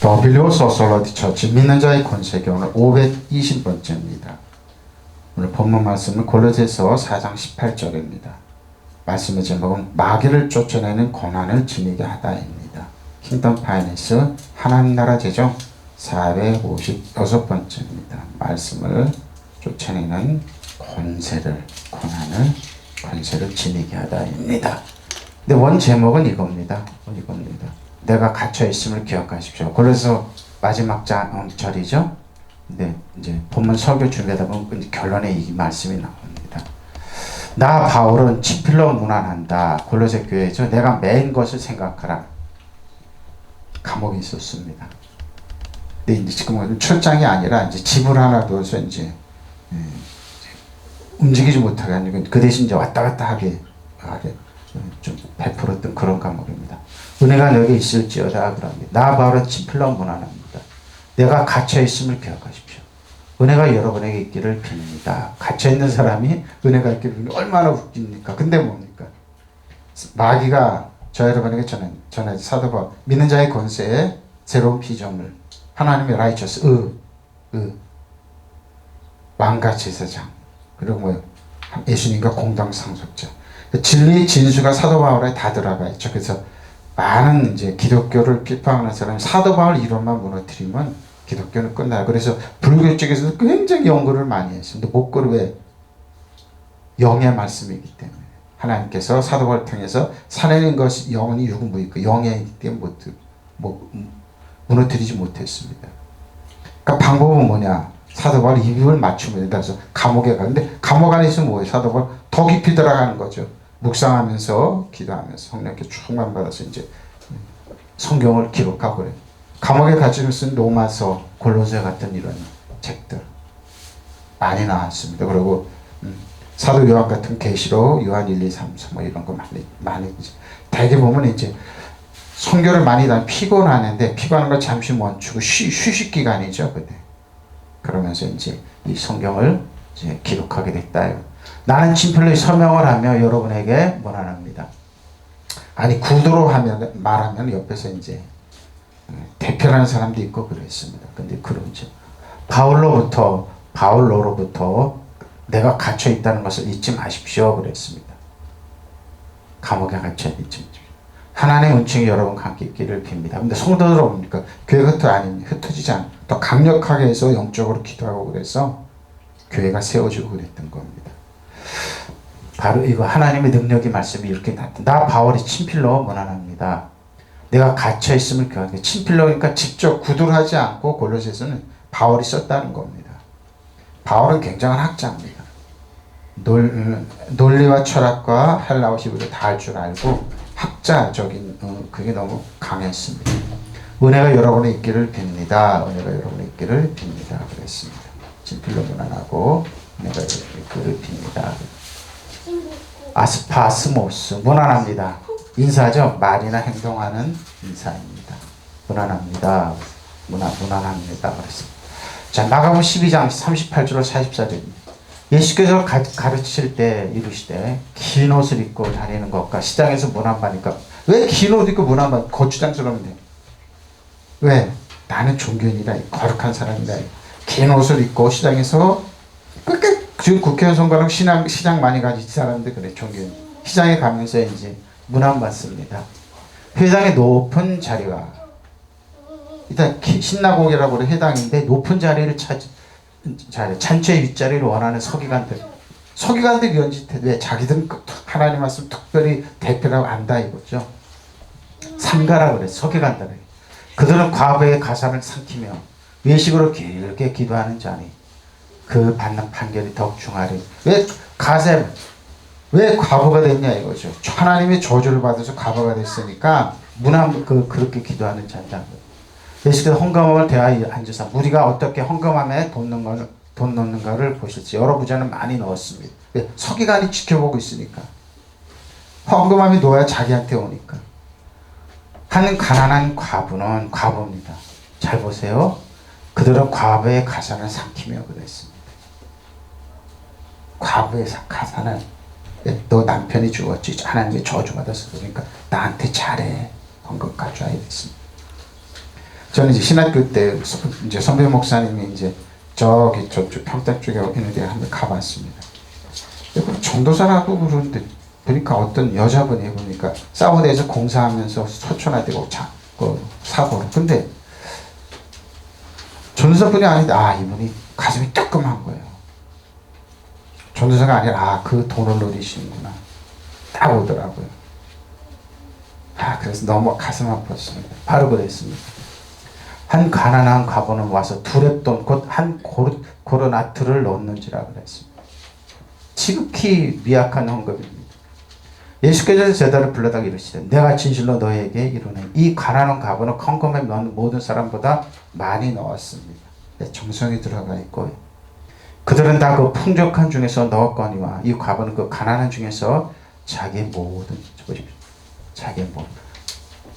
W 소설러디 처치 믿는 자의 권세기 오늘 520번째입니다. 오늘 본문 말씀은 골로새서 4장 18절입니다. 말씀의 제목은 마귀를 쫓아내는 고난을 지니게 하다입니다. 킹덤 파이낸스 하나님 나라 제정 456번째입니다. 말씀을 쫓아내는 권세를 지니게 하다입니다. 근데 원 제목은 이겁니다. 내가 갇혀 있음을 기억하십시오. 그래서 마지막 절이죠. 근데 이제 본문 설교 준비하다 보면 결론에 이 말씀이 나옵니다. 나 바울은 친필로 문안한다. 골로새 교회죠. 내가 매인 것을 생각하라. 감옥에 있었습니다. 근데 이제 지금은 출장이 아니라 이제 집을 하나 둬서 이제 움직이지 못하게 아니고 그 대신 이제 왔다 갔다 하게 좀 베풀었던 그런 감옥입니다. 은혜가 너에게 있을지어다 그럽니다. 나 바울은 친필로 문안합니다. 내가 갇혀 있음을 기억하십시오. 은혜가 여러분에게 있기를 빕니다. 갇혀 있는 사람이 은혜가 있기를 빕니다. 얼마나 웃깁니까? 근데 뭡니까? 마귀가 저 여러분에게 전해 사도 바울 믿는 자의 권세에 새로운 피조물 하나님의 라이처스 왕과 제사장 그리고 뭐 예수님과 공동 상속자 진리 진수가 사도 바울에 다 들어가 있죠. 그래서 많은 이제 기독교를 비판하는 사람이 사도 바울 이론만 무너뜨리면 기독교는 끝나요. 그래서 불교 쪽에서도 굉장히 연구를 많이 했습니다. 목걸이 왜? 영의 말씀이기 때문에 하나님께서 사도 바울을 통해서 살아낸 것이 영원히 유구무이고 영이기 때문에 무너뜨리지 못했습니다. 그러니까 방법은 뭐냐? 사도 바울 입을 맞추면 된다. 그래서 감옥에 가는데 감옥 안에 있으면 뭐예요? 사도 바울 더 깊이 들어가는 거죠. 묵상하면서 기도하면서 성령께 충만 받아서 이제 성경을 기록하고 그래요. 감옥에 갇히면 쓴 로마서, 골로새 같은 이런 책들 많이 나왔습니다. 그리고 사도 요한 같은 계시록, 요한 1, 2, 3, 4 뭐 이런 거 많이 대개 보면 이제 성경을 많이 다 피곤하는데 피곤한 걸 잠시 멈추고 휴식 기간이죠, 그때. 그러면서 이제 이 성경을 이제 기록하게 됐다요. 나는 친필로 서명을 하며 여러분에게 문안합니다. 아니 구두로 말하면 옆에서 이제 대표라는 사람도 있고 그랬습니다. 근데 그러죠. 바울로부터 내가 갇혀 있다는 것을 잊지 마십시오. 그랬습니다. 감옥에 갇혀 있지 마십시오. 하나님의 은총이 여러분과 함께 있기를 빕니다. 근데 성도들 뭡니까? 교회가 흩어지지 않아. 더 강력하게 해서 영적으로 기도하고 그래서 교회가 세워지고 그랬던 겁니다. 바로 이거 하나님의 능력의 말씀이 이렇게 나 바울이 친필로 문안합니다. 내가 갇혀 있음을 기억하게. 친필로니까 직접 구두를 하지 않고 골로새서는 바울이 썼다는 겁니다. 바울은 굉장한 학자입니다. 논리와 철학과 헬라어 히브리어 다 할 줄 알고 학자적인 그게 너무 강했습니다. 은혜가 여러분에 있기를 빕니다. 은혜가 여러분에 있기를 빕니다. 그랬습니다. 친필로 문안하고 은혜가 여러분에 있기를 빕니다. 아스파스모스 문안합니다. 인사죠. 말이나 행동하는 인사입니다. 문안합니다. 문안합니다. 그랬습니다. 자, 마가복음 12장 38절로 44절입니다. 예수께서 가르치실 때 이르시되 긴 옷을 입고 다니는 것과 시장에서 문안 받으니까 왜 긴 옷 입고 문안 받 거추장스럽네. 왜? 나는 종교인이다. 거룩한 사람이다. 긴 옷을 입고 시장에서 지금 국회의원 선거는 시장 많이 가지 사람들 그래 종교인 시장에 가면서 이제 문안 받습니다. 회당의 높은 자리와 일단 신나곡이라고 하는 회당인데 높은 자리를 잔치의 윗자리를 원하는 서기관들이 연짓해 왜 자기들은 하나님 말씀 특별히 대표라고 안다 이거죠. 삼가라 그래 서기관들에게. 그들은 과부의 가산을 삼키며 외식으로 길게 기도하는 자니 그 받는 판결이 더욱 중하리. 왜 과부가 됐냐 이거죠. 하나님의 저주를 받아서 과부가 됐으니까 그렇게 기도하는 자다. 예수께서 헌금함을 대하여 앉으사 무리가 어떻게 헌금함에 돈 넣는가를 보실지 여러 부자는 많이 넣었습니다. 서기관이 지켜보고 있으니까 헌금함이 놓아야 자기한테 오니까. 한 가난한 과부는 과부입니다. 잘 보세요. 그들은 과부의 가산을 삼키며 그랬습니다. 과부의 가산을 너 남편이 죽었지 하나님의 저주받았어 그러니까 나한테 잘해 헌금 가져와야 됐습니다. 저는 이제 신학교 때 이제 선배 목사님이 이제 저기 저쪽 평택 쪽에 있는데 한번 가봤습니다. 전도사라고 그러는데 보니까 어떤 여자분이 보니까 사우디에서 공사하면서 소천화되고 사고로. 근데 전도사분이 아닌데 이분이 가슴이 뜨끔한 거예요. 전도사가 아니라 그 돈을 노리시는구나 딱 오더라고요. 그래서 너무 가슴 아팠습니다. 바로 그랬습니다. 한 가난한 가보는 와서 두렙돈 곧 한 고르나트를 넣는지라 그랬습니다. 지극히 미약한 헌금입니다. 예수께서 제자를 불러다가 이르시되 내가 진실로 너에게 이르노니 이 가난한 가보는 헌금에 넣는 모든 사람보다 많이 넣었습니다. 정성이 들어가 있고 그들은 다 그 풍족한 중에서 넣었거니와 이 가보는 그 가난한 중에서 자기의 모든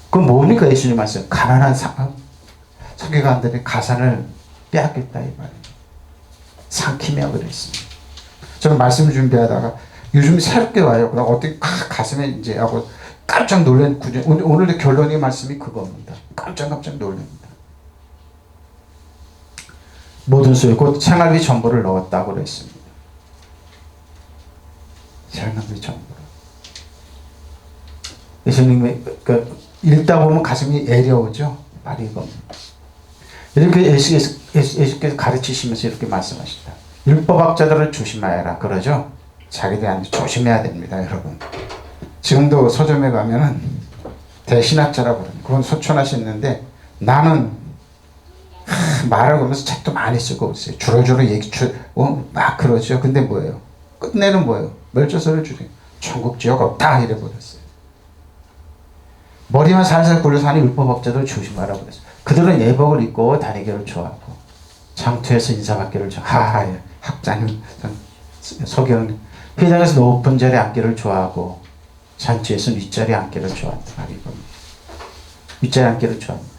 그 뭡니까? 예수님 말씀 가난한 선교관들의 가산을 빼앗겠다 이 말이에요. 삼키며 그랬습니다. 저는 말씀을 준비하다가 요즘 새롭게 와요. 그럼 어떻게 가슴에 이제 하고 깜짝 놀란 구절. 오늘의 결론의 말씀이 그겁니다. 깜짝 놀랍니다. 모든 소유 곧 생활비 전부를 넣었다고 그랬습니다. 생활비 전부를. 예수님이 읽다 보면 가슴이 애려오죠. 말이 이겁니다. 이렇게 예수께서 가르치시면서 이렇게 말씀하신다. 율법학자들을 조심하여라 그러죠. 자기들한테 조심해야 됩니다, 여러분. 지금도 서점에 가면은 대신학자라고 그러는 그건 소천하셨는데 나는 말을 하면서 책도 많이 쓰고 있어요. 주로주로 막 그러죠. 근데 뭐예요? 끝내는 뭐예요? 멸조서를 주세요. 천국 지역 없다 이래 버렸어요. 머리만 살살 굴려서 하는 율법학자들 조심하라고 그랬어요. 그들은 예복을 입고 다니기를 좋아하고 장투에서 인사받기를 좋아하고 학자님 소경 회당에서 높은 자리에 앉기를 좋아하고 잔치에서 윗자리에 앉기를 좋아한다. 윗자리에 앉기를 좋아합니다.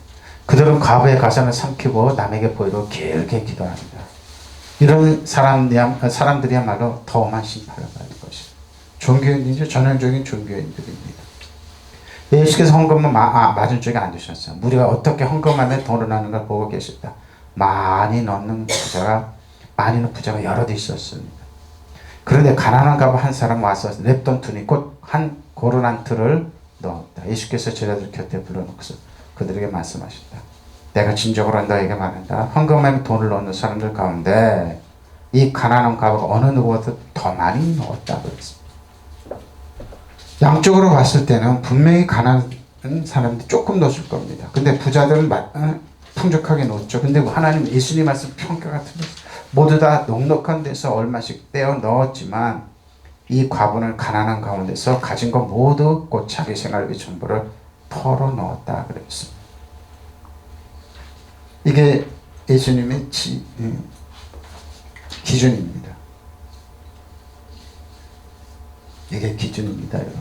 그들은 과부의 가산을 삼키고 남에게 보이도록 길게 기도합니다. 이런 사람들이야말로 더 험한 심판을 받을 것입니다. 종교인이죠. 전형적인 종교인들입니다. 예수께서 헌금은 맞은 쪽에 앉으셨어요. 우리가 어떻게 헌금하면 돈을 넣는 걸 보고 계셨다. 많이 넣는 부자가 여러 대 있었습니다. 그런데 가난한 가부 한 사람 와서 랩돈 투니 곧 한 고르난트를 넣었다. 예수께서 제자들 곁에 불러놓고서 그들에게 말씀하셨다. 내가 진정으로 너에게 말한다. 헌금함에 돈을 넣는 사람들 가운데 이 가난한 가부가 어느 누구보다 더 많이 넣었다 그랬습니다. 양쪽으로 봤을 때는 분명히 가난한 사람들이 조금 넣었을 겁니다. 근데 부자들은 풍족하게 넣었죠. 근데 하나님 예수님 말씀 평가 같은 거 모두 다 넉넉한 데서 얼마씩 떼어 넣었지만 이 과부는 가난한 가운데서 가진 것 모두 곧 자기 생활비 전부를 털어 넣었다 그랬습니다. 이게 예수님의 기준입니다. 이게 기준입니다, 여러분.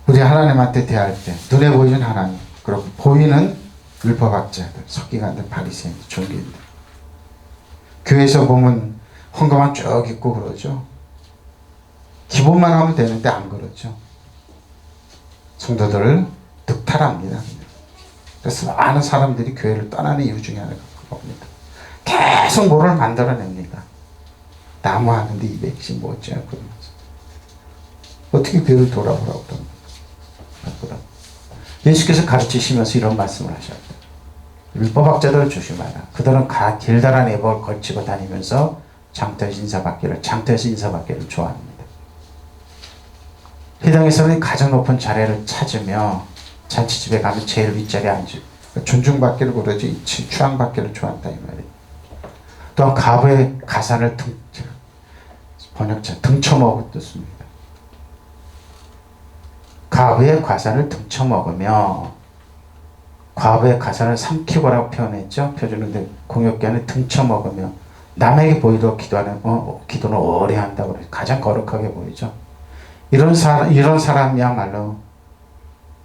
우리 하나님한테 대할 때 눈에 보이는 하나님, 그리고 보이는 율법학자들, 서기관들, 바리새인, 종교인들. 교회에서 보면 헌금만 쭉 있고 그러죠. 기본만 하면 되는데 안 그러죠. 성도들을 득탈합니다. 그래서 많은 사람들이 교회를 떠나는 이유 중에 하나가 그겁니다. 계속 뭐를 만들어냅니다. 나무 하는데 200씩 뭐 어쩌냐 그러면서. 어떻게 교회를 돌아보라고 그럽니까? 예수께서 가르치시면서 이런 말씀을 하셨다. 율법학자들을 조심하라. 그들은 길다란 예복을 걸치고 다니면서 장터에서 인사받기를 좋아합니다. 회당에서는 가장 높은 자리를 찾으며 잔치집에 가면 제일 윗자리에 앉으고 존중받기를 그러지 추앙받기를 좋아한다 이 말이에요. 또한 가부의 가산을 등쳐먹은 뜻입니다. 가부의 가산을 등쳐먹으며 과부의 가산을 삼키고라고 표현했죠. 표준인데 공역기한은 등쳐먹으며 남에게 보이도록 기도는 오래 한다고 그래요. 가장 거룩하게 보이죠. 이런 사람이야말로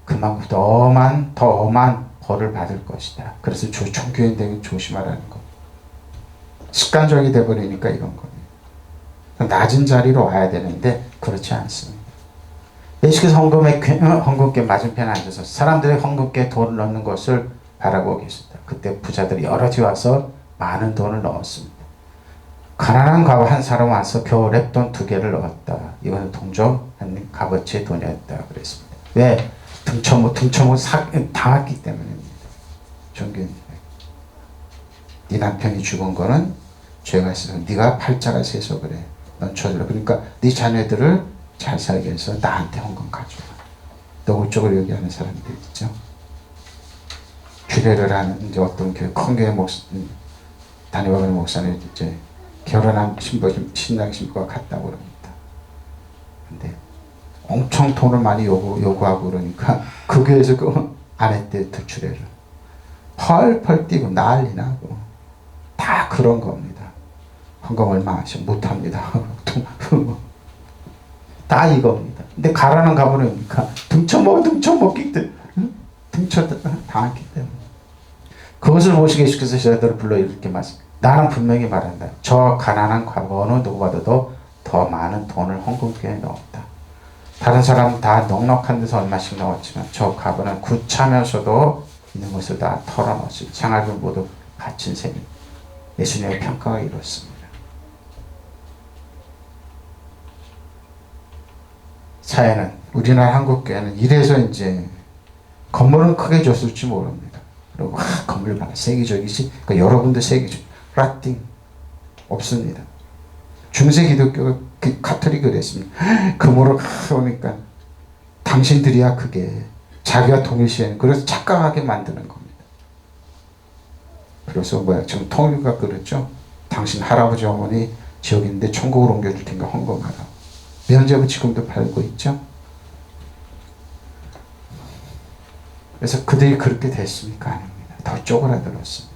그만큼 더 엄한 벌을 받을 것이다. 그래서 종교인 되게 조심하라는 거. 습관적이 돼버리니까 이런 겁니다. 낮은 자리로 와야 되는데 그렇지 않습니다. 예수께서 헌금께 맞은편에 앉아서 사람들이 헌금께 돈을 넣는 것을 바라보고 계십니다. 그때 부자들이 여럿이 와서 많은 돈을 넣었습니다. 가난한 과부 한 사람 와서 겨우 랩돈 2개를 넣었다. 이거는 동종 한 값어치의 돈이었다 그랬습니다. 왜? 등쳐못 당했기 때문입니다. 종교인들. 네 남편이 죽은 거는 죄가 있어서 네가 팔자가 세서 그래. 넌 쳐주라. 그러니까 네 자녀들을 잘 살게 해서 나한테 헌금 가져와. 노골적으로 얘기하는 사람들 있죠. 규례를 하는 이제 어떤 교회 큰 교회 다니와가는 목사님 이제 결혼한 신랑 신부가 같다고 그럽니다. 근데 엄청 돈을 많이 요구하고 그러니까 그 교회에서 그 아내 때 주례를 펄펄 뛰고 난리 나고 다 그런 겁니다. 헌금 얼마 하셔 못합니다. 다 이겁니다. 근데 가라는 가보니까 등쳐먹기 때문에 당했기 때문에 그것을 보시고 예수께서 저희들을 불러 이렇게 말씀. 나는 분명히 말한다. 저 가난한 과부는 누구보다도 더 많은 돈을 헌금교회에 넣었다. 다른 사람은 다 넉넉한 데서 얼마씩 넣었지만 저 과부는 구차면서도 있는 것을 다 털어넣었지. 생활비 모두 바친 셈이 예수님의 평가가 이렇습니다. 사회는 우리나라 한국교회는 이래서 이제 건물은 크게 줬을지 모릅니다. 그리고 건물 많아 세계적이지. 그러니까 여러분도 세계적. 라틴 없습니다. 중세 기독교 카톨릭을 했습니다. 금으로 오니까 당신들이야 그게 자기가 통일시에는 그래서 착각하게 만드는 겁니다. 그래서 지금 통일가 그랬죠. 당신 할아버지 어머니 지역인데 천국으로 옮겨줄 테니까 헌금하라. 면접은 지금도 팔고 있죠. 그래서 그들이 그렇게 됐습니까? 아닙니다. 더 쪼그라들었습니다.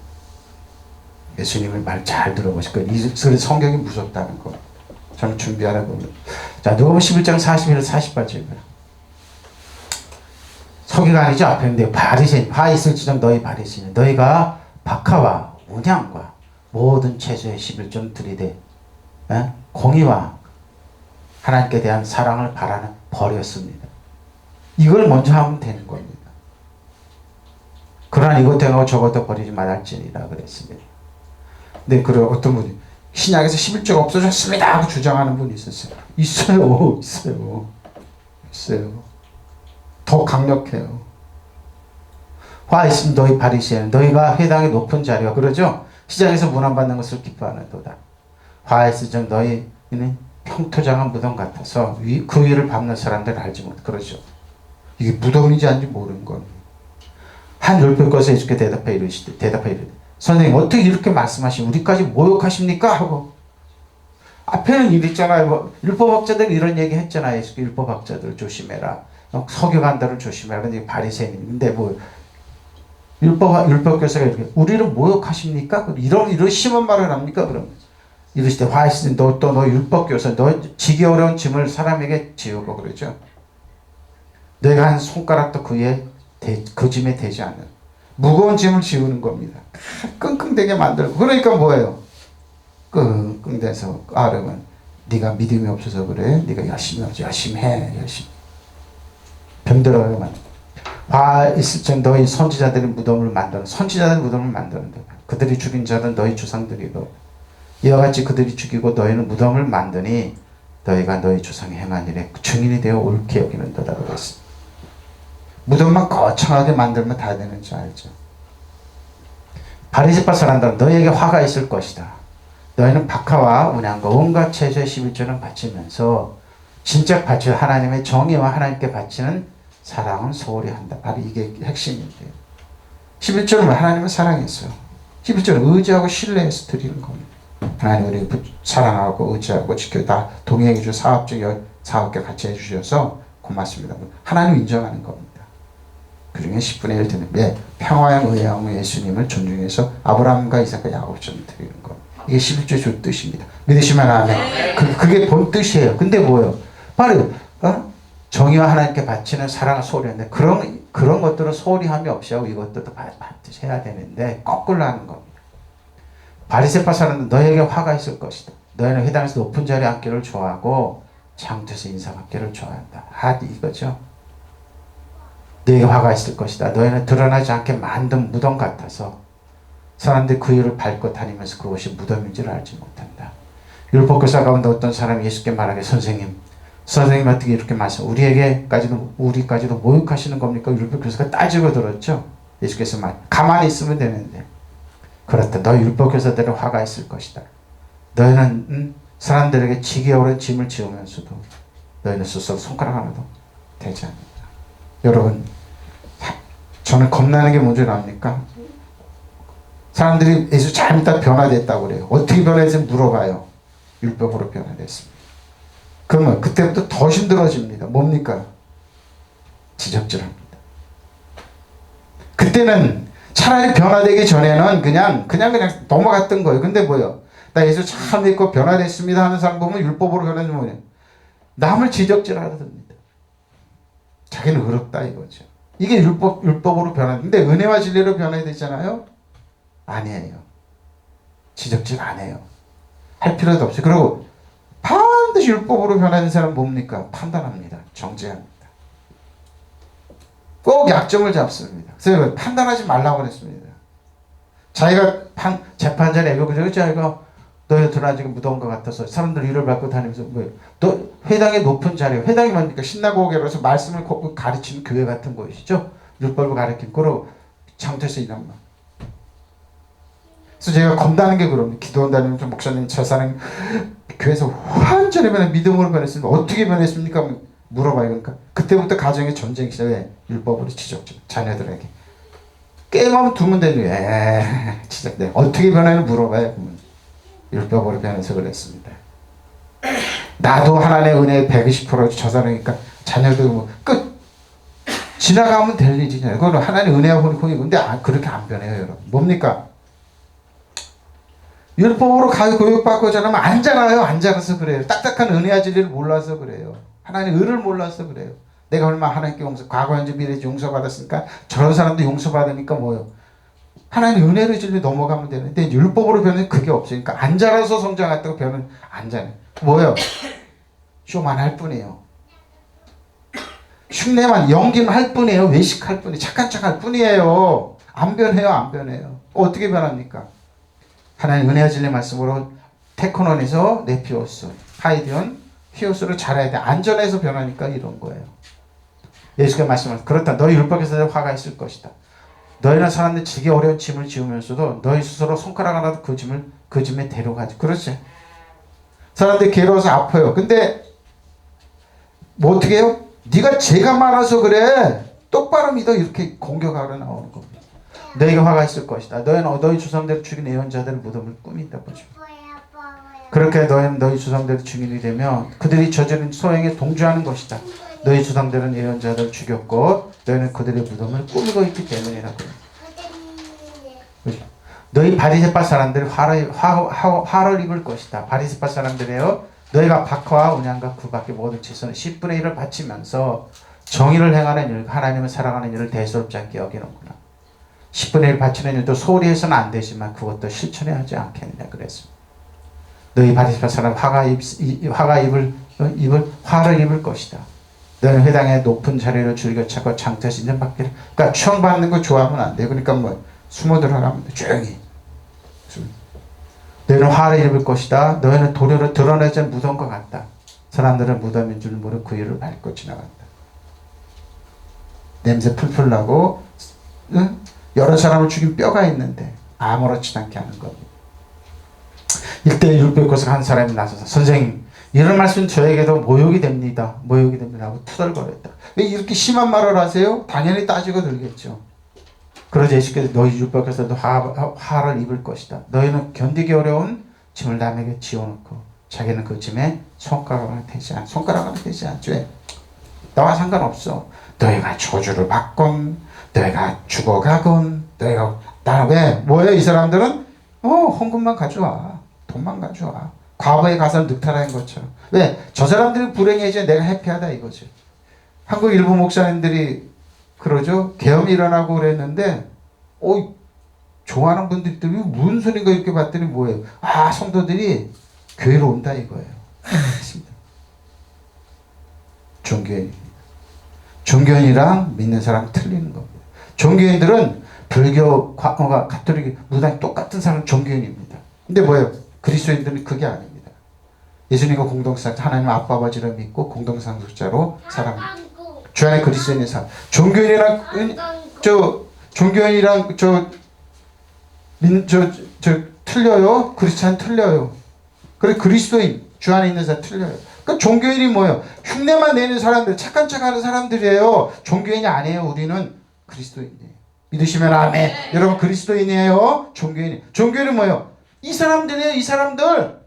예수님의 말 잘 들어보실 거예요. 그래서 성경이 무섭다는 거. 저는 준비하다 보면. 자, 누가복음 11장 41절 48절. 서기가 아니죠. 앞에 있는데 바리새인, 화 있을지정 너희 바리새인, 너희가 박하와 운양과 모든 채소의 11점 들이대 공의와 하나님께 대한 사랑을 바라는 버렸습니다. 이걸 먼저 하면 되는 겁니다. 그러나 이것 행하고 저것도 버리지 말할지니라 그랬습니다. 근데 그런 어떤 분이 신약에서 11조가 없어졌습니다 하고 주장하는 분이 있었어요. 있어요. 더 강력해요. 화 있으면 너희 바리새인 너희가 회당의 높은 자리와 그러죠. 시장에서 문안받는 것을 기뻐하는도다. 화 있으면 너희는 평토장한 무덤 같아서 그 위를 밟는 사람들을 알지 못 그러죠. 이게 무덤인지 아닌지 모르는 겁니다. 한 율법 것에 예수께 대답해 이르되 선생님 어떻게 이렇게 말씀하시면 우리까지 모욕하십니까? 하고 앞에는 이랬잖아요. 율법학자들 이런 얘기 했잖아요. 예수께 율법학자들 조심해라. 서기관들을 조심해라. 근데 바리새인인데 율법 교사가 이렇게 우리를 모욕하십니까? 이런 심한 말을 합니까? 그럼 이러시되 화 있으니 너 율법 교사 너 지기 어려운 짐을 사람에게 지우고 그러죠. 내가 한 손가락도 그 짐에 대지 않는 무거운 짐을 지우는 겁니다. 끙끙대게 만들고 그러니까 뭐예요? 끙끙대서 아르면 네가 믿음이 없어서 그래. 네가 열심히 하지. 열심히 해. 병들어요. 화 있을 적 너희 선지자들의 무덤을 만드는 그들이 죽인 자는 너희 조상들이고 이와 같이 그들이 죽이고 너희는 무덤을 만드니 너희가 너희 조상이 행한 일에 증인이 되어 옳게 여기는도다 그랬습니다. 무덤만 거창하게 만들면 다 되는 줄 알죠. 바리새파 사람들은 너희에게 화가 있을 것이다. 너희는 박하와 운양과 온갖 채소의 11조는 바치면서 진짜 바쳐 하나님의 정의와 하나님께 바치는 사랑은 소홀히 한다. 바로 이게 핵심인데요. 11조는 하나님을 사랑했어요. 11조는 의지하고 신뢰해서 드리는 겁니다. 하나님 우리 사랑하고 의지하고 지켜 다 동행해 주 사업적 같이 해주셔서 고맙습니다. 하나님 인정하는 겁니다. 그 중에 10분의 1 드는 게 평화형 의하고 예수님을 존중해서 아브라함과 이삭과 야곱처럼 드리는 것. 이게 11조의 주 뜻입니다. 믿으시면 아멘. 그게 본 뜻이에요. 근데 뭐예요? 바로 정의와 하나님께 바치는 사랑을 소홀히 하는데 그런 것들은 소홀히 함이 없이 하고 이것들도 반드시 해야 되는데 거꾸로 하는 겁니다. 바리새파 사람은 너에게 화가 있을 것이다. 너희는 회당에서 높은 자리에 앉기를 좋아하고 장투에서 인사받기를 좋아한다. 이거죠. 너에게 화가 있을 것이다. 너희는 드러나지 않게 만든 무덤 같아서 사람들이 그 일을 밟고 다니면서 그것이 무덤인 줄 알지 못한다. 율법교사 가운데 어떤 사람이 예수께 말하게 선생님 어떻게 이렇게 말씀 우리까지도 모욕하시는 겁니까? 율법교사가 따지고 들었죠. 예수께서 가만히 있으면 되는데 그렇다. 너 율법교사들은 화가 있을 것이다. 너희는 사람들에게 지기 어려운 짐을 지우면서도 너희는 스스로 손가락 하나도 대지 않는다. 여러분, 저는 겁나는 게 뭔지 압니까? 사람들이 예수 잘 믿다 변화됐다고 그래요. 어떻게 변화했는지 물어봐요. 율법으로 변화됐습니다. 그러면 그때부터 더 힘들어집니다. 뭡니까? 지적질합니다. 그때는 차라리 변화되기 전에는 그냥 넘어갔던 거예요. 근데 뭐요? 나 예수 참 믿고 변화됐습니다 하는 사람 보면 율법으로 변화되면 뭐냐? 남을 지적질하답니다. 자기는 의롭다 이거죠. 이게 율법으로 변화되는데 은혜와 진리로 변해야 되잖아요. 아니에요. 지적질 안 해요. 할 필요도 없어요. 그리고 반드시 율법으로 변하는 사람은 뭡니까? 판단합니다. 정죄합니다. 꼭 약점을 잡습니다. 그래서 판단하지 말라고 그랬습니다. 자기가 재판전에 자기가 너희 드러나지 무더운 것 같아서 사람들 위를 밟고 다니면서 너 회당의 높은 자리에 회당이 뭡니까? 신나고개로서 말씀을 가르치는 교회 같은 곳이죠. 율법을 가르치는 그리고 장터에서 일한 말. 그래서 제가 겁나는 게 그럽니다. 기도한다는 목사님 저 사람 교회에서 완전히 믿음으로 변했습니다. 어떻게 변했습니까? 물어봐요. 그러니까 그때부터 가정의 전쟁이 시작해. 왜? 율법으로 지적죠. 자녀들에게 게임하면 두면 되는 거예요. 지적돼. 어떻게 변하는지 물어봐요. 그러면. 율법으로 변해서 그랬습니다. 나도 하나님의 은혜 120%저 사람이니까 자녀도 끝 지나가면 될 일이냐. 그건 하나님 은혜와 혼이 근데 그렇게 안 변해요, 여러분. 뭡니까? 율법으로 교육받고 자라면 안 자라요. 안 자라서 그래요. 딱딱한 은혜와 진리를 몰라서 그래요. 하나님 의를 몰라서 그래요. 내가 얼마나 하나님께 과거 현재 미래 용서받았으니까 저런 사람도 용서받으니까 뭐요? 하나님 은혜로 진리 넘어가면 되는데 율법으로 변하는 그게 없으니까 안 자라서 성장했다고 변은 안 자네. 뭐요? 쇼만 할 뿐이에요. 흉내만 연기만 할 뿐이에요. 외식할 뿐이에요. 착한 척할 뿐이에요. 안 변해요. 어떻게 변합니까? 하나님 은혜와 진리 말씀으로 테크논에서 네피오스, 하이디온, 히오스로 자라야 돼. 안전해서 변하니까 이런 거예요. 예수가 말씀하셨다. 그렇다. 너희 율법에서 화가 있을 것이다. 너희는 사람들 지기 어려운 짐을 지우면서도 너희 스스로 손가락 하나도 그 짐에 데려가지. 그렇지? 사람들이 괴로워서 아파요. 근데 뭐 어떻게 해요? 네가 죄가 많아서 그래. 똑바로 믿어. 이렇게 공격하러 나오는 겁니다. 너희에게 화가 있을 것이다. 너희는 너희 조상들을 죽인 예언자들의 무덤을 꾸민다. 보죠. 그렇게 너희는 너희 조상들을 증인이 되면 그들이 저지른 소행에 동조하는 것이다. 너희 조상들은 예언자들을 죽였고 너희는 그들의 무덤을 꾸미고 있기 때문이라고. 너희 바리새파 사람들이 화를 입을 것이다. 바리새파 사람들이에요. 너희가 박화와 운양과 그 밖에 모든 지선을 10분의 1을 바치면서 정의를 행하는 일, 하나님을 사랑하는 일을 대수롭지 않게 여기는구나. 10분의 1 바치는 일도 소홀히 해서는 안 되지만 그것도 실천해야 하지 않겠느냐 그랬습니다. 너희 바리새파 사람 화를 입을 것이다. 너는 회당의 높은 자리를 즐겨 찾고 장터에서 인정받기를. 그러니까 추앙받는 거 좋아하면 안 돼. 그러니까 뭐 숨어 들어가면 돼. 조용히. 너희는 화를 입을 것이다. 너희는 도료를 드러내지 무덤과 같다. 사람들은 무덤인 줄 모르고 그 일을 밟고 지나간다. 냄새 풀풀 나고 여러 사람을 죽인 뼈가 있는데 아무렇지도 않게 하는 겁니다. 일대 율법교사 한 사람이 나서서 선생님 이런 말씀 저에게도 모욕이 됩니다 하고 투덜거렸다. 왜 이렇게 심한 말을 하세요? 당연히 따지고 들겠죠. 그러자 예수께서 너희 율법교사도 화를 입을 것이다. 너희는 견디기 어려운 짐을 남에게 지어놓고 자기는 그 짐에 손가락을 대지 않죠. 나와 상관없어. 너희가 저주를 받건 너희가 죽어가건 너희가 나는 왜 뭐예요? 이 사람들은 헌금만 가져와. 돈만 가져와. 과거의 가사를 늑탈한 것처럼. 왜? 저 사람들이 불행해져 내가 해피하다 이거죠. 한국 일부 목사님들이 그러죠. 계엄이 일어나고 그랬는데 좋아하는 분들이 무슨 소린가 이렇게 봤더니 뭐예요? 성도들이 교회로 온다 이거예요. 종교인입니다. 종교인이랑 믿는 사람 틀리는 겁니다. 종교인들은 불교, 가톨릭, 무당이 똑같은 사람 종교인입니다. 근데 뭐예요? 그리스도인들은 그게 아닙니다. 예수님과 공동상속자, 하나님 아빠 아버지를 믿고 공동상속자로 살아갑니다. 주 안에 그리스도인의 삶. 종교인이랑 종교인이랑 틀려요. 그리스도인 틀려요. 그래 그리스도인 주 안에 있는 사람 틀려요. 그러니까 종교인이 뭐예요? 흉내만 내는 사람들, 착한 척하는 사람들이에요. 종교인이 아니에요. 우리는 그리스도인이에요. 믿으시면 아멘. 여러분 그리스도인이에요. 종교인은 뭐예요? 이 사람들이에요. 이 사람들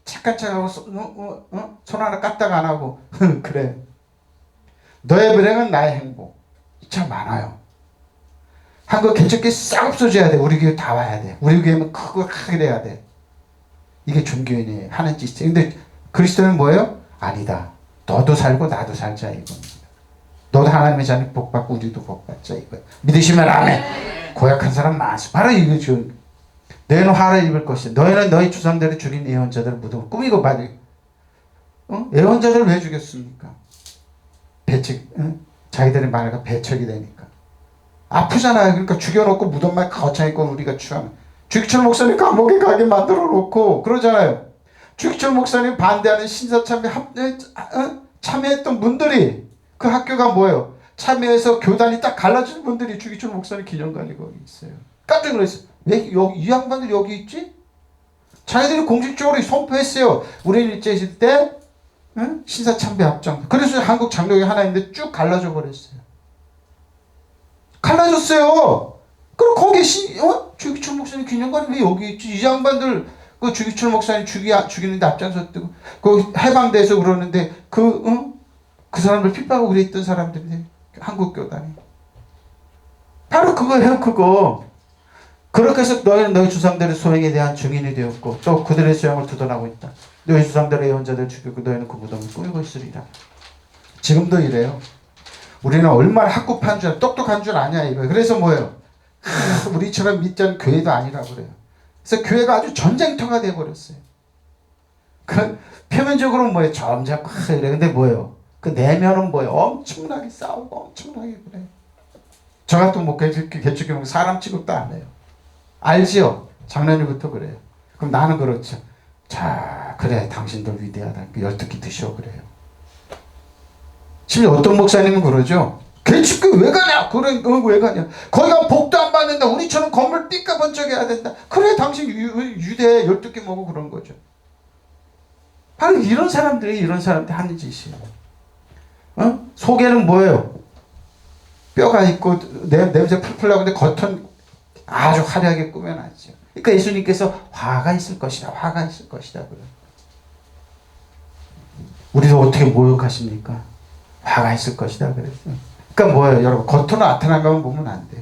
착한 척하고 손 하나 까딱 안 하고 그래. 너의 불행은 나의 행복. 참 많아요. 한국 개척교회 싹 없어져야 돼. 우리 교회 다 와야 돼. 우리 교회는 크고 크게 돼야 돼. 이게 종교인이 하는 짓이에요. 근데 그리스도는 뭐예요? 아니다. 너도 살고 나도 살자 이겁니다. 너도 하나님의 자녀 복 받고 우리도 복 받자 이거예요. 믿으시면 아멘. 고약한 사람 많죠. 바로 이거죠. 너희는 화를 입을 것이다. 너희는 너희 조상들이 죽인 예언자들을 무덤을 꾸미고 받을. 예언자들을 왜 죽였습니까? 자기들의 말과 배척이 되니까. 아프잖아요. 그러니까 죽여놓고 무덤만 거창 있고 우리가 추하면. 주기철 목사님 감옥에 가게 만들어 놓고 그러잖아요. 주기철 목사님 반대하는 신사참회 참여했던 분들이 그 학교가 뭐예요? 참여해서 교단이 딱 갈라진 분들이 주기철 목사님 기념관이 거기 있어요. 깜짝 놀랐어요. 왜 이 양반들 여기 있지? 자기들이 공식적으로 선포했어요. 우리는 일제시대 때 신사참배 합정. 그래서 한국 장로교 하나 있는데 쭉 갈라져 버렸어요. 갈라졌어요. 그럼 거기 주기철 목사님 기념관이 왜 여기 있지? 이 양반들 그 주기철 목사님 죽이는데 앞장섰고 그 해방돼서 그러는데 그 사람들 핍박하고 그랬던 사람들이 한국 교단이 바로 그거예요. 그거. 그렇게 해서 너희는 너희 조상들의 소행에 대한 증인이 되었고 또 그들의 소양을 두둔하고 있다. 너희 조상들의 예언자들 죽이고 너희는 그 무덤을 꾸미고 있으리라. 지금도 이래요. 우리는 얼마나 학구판 줄 똑똑한 줄 아냐 이거예요. 그래서 뭐예요? 우리처럼 믿지 않는 교회도 아니라고 그래요. 그래서 교회가 아주 전쟁터가 되어버렸어요. 그 표면적으로는 뭐예요? 점잖고 이래. 근데 뭐예요? 그 내면은 뭐예요? 엄청나게 싸우고 엄청나게 그래요. 저 같은 뭐 개척교회 사람 취급도 안 해요. 알지요? 작년부터 그래요. 그럼 나는 그렇죠. 자, 그래 당신들 위대하다. 열두끼 드시오 그래요. 심지어 어떤 목사님은 그러죠. 개척교회 왜 가냐? 그래 왜 가냐? 거기 가면 복도 안 받는다. 우리처럼 건물 삐까번쩍해야 된다. 그래 당신 유대 12개 먹고 그런 거죠. 바로 이런 사람들이 하는 짓이에요. 속에는 뭐예요? 뼈가 있고 냄새 풀풀 나고 근데 겉은 아주 화려하게 꾸며놨죠. 그러니까 예수님께서 화가 있을 것이다. 화가 있을 것이다. 그래. 우리도 어떻게 모욕하십니까? 화가 있을 것이다. 그랬어요. 그러니까 뭐예요? 여러분 겉으로 나타난 것만 보면 안 돼요.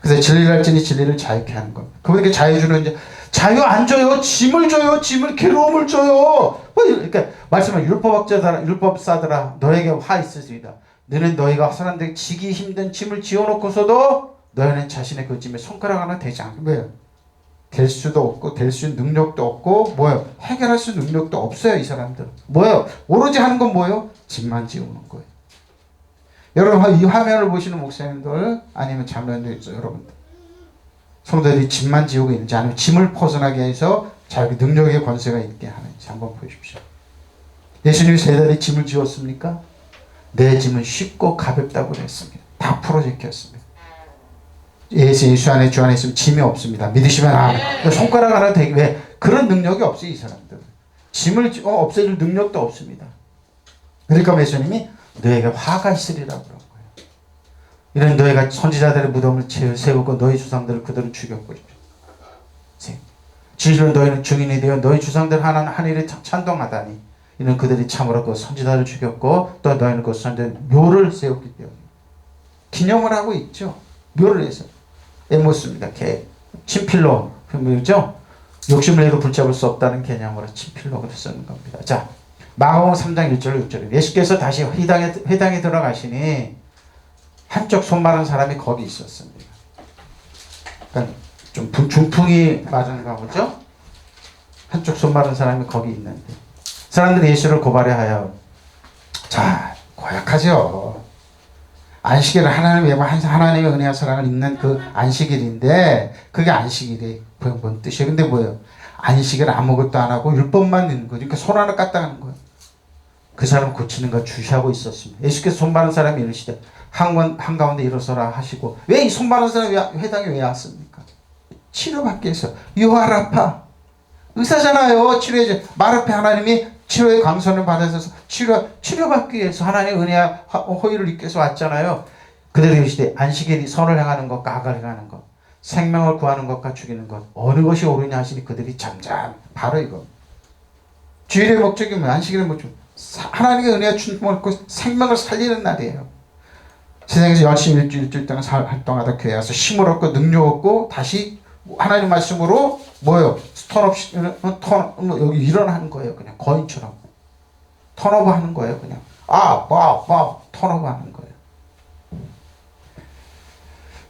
그래서 진리를 알지니 진리를 자유케 하는 겁니다. 그분에게 자유 주는 이제 자유 안 줘요. 짐을 줘요. 짐을 괴로움을 줘요. 그러니까 말씀은 율법사들아 너에게 화 있으리라. 너희가 사람들에게 지기 힘든 짐을 지어놓고서도 너희는 자신의 그 짐에 손가락 하나 대지 않고 왜요? 될 수도 없고 될 수 있는 능력도 없고 뭐예요? 해결할 수 있는 능력도 없어요. 이 사람들은 뭐예요? 오로지 하는 건 뭐예요? 짐만 지우는 거예요. 여러분 이 화면을 보시는 목사님들 아니면 장로님들 있죠. 여러분들 성도들이 짐만 지우고 있는지 아니면 짐을 벗어나게 해서 자기 능력의 권세가 있게 하는지 한번 보십시오. 예수님이 세대들이 짐을 지웠습니까? 내 짐은 쉽고 가볍다고 그랬습니다. 다 풀어제꼈습니다. 예수 안에 주 안에 있으면 짐이 없습니다. 믿으시면 아멘. 손가락 하나 대기 왜 그런 능력이 없어요. 이 사람들은 짐을 없애줄 능력도 없습니다. 그러니까 예수님이 너에게 화가 있으리라고 그런 거예요. 이런 너희가 선지자들의 무덤을 세우고 너희 조상들을 그들은 죽였고 진실로 너희는 증인이 되어 너희 조상들 한 일에 찬동하다니 이는 그들이 참으로 그 선지자를 죽였고 또 너희는 그 선지자의 묘를 세웠기 때문에 기념을 하고 있죠. 묘를 해서 에모스입니다. 친필로 뭐죠? 욕심을 내도 붙잡을 수 없다는 개념으로 친필로 쓰는 겁니다. 자, 마가복음 3장 1절 6절에 예수께서 다시 회당에 들어가시니 한쪽 손 마른 사람이 거기 있었습니다. 그러니까 좀 중풍이 맞은가 보죠? 한쪽 손 마른 사람이 거기 있는데 사람들이 예수를 고발해 하여 자 고약하죠. 안식일은 하나님의 은혜와 사랑을 입는 그 안식일인데 그게 안식일이 뭔 뜻이에요? 근데 뭐예요? 안식일 아무것도 안 하고 율법만 있는 거죠. 그러니까 손 하나 까딱 하는 거예요. 그 사람 고치는 거 주시하고 있었습니다. 예수께서 손 바른 사람이 이르시되 한가운데 일어서라 하시고 왜 이 손 바른 사람이 회당에 왜 왔습니까? 치료받기 위해서. 유아라파 의사잖아요. 치료해줘. 마르페 하나님이 치료의 강선을 받아서 치료받기 위해서 하나님의 은혜와 호의를 입기 위해서 왔잖아요. 그들이 이르시되 안식일이 선을 행하는 것과 악을 행하는 것, 생명을 구하는 것과 죽이는 것 어느 것이 옳으냐 하시니 그들이 잠잠. 바로 이거. 주일의 목적이 뭐 안식일의 목적. 하나님의 은혜와 충만을 얻고 생명을 살리는 날이에요. 세상에서 열심히 일주일 동안 활동하다 교회 와서 힘을 얻고 능력 얻고 다시 하나님 말씀으로 뭐예요? 여기 일어나는 거예요. 그냥 거인처럼 턴오버 하는 거예요. 그냥 턴오버 하는 거예요.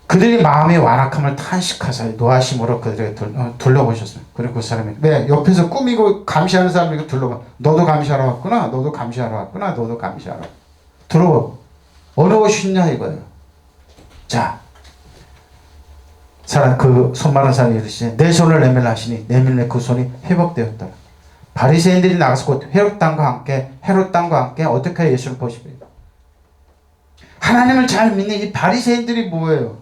그들이 마음의 완악함을 탄식하사 노하심으로 그들에게 둘러보셨어요. 그리고 그 사람이 왜 옆에서 꾸미고 감시하는 사람이 둘러봐. 너도 감시하러 왔구나. 너도 감시하러 왔구나. 너도 감시하러. 들어봐. 어느 것이 쉽냐 이거예요. 자, 사람 그 손 많은 사람이 이르시되 내 손을 내밀라 하시니 내밀매 그 손이 회복되었더라. 바리새인들이 나가서 곧 헤롯 땅과 함께 어떻게 예수를 보시리까? 하나님을 잘 믿는 이 바리새인들이 뭐예요?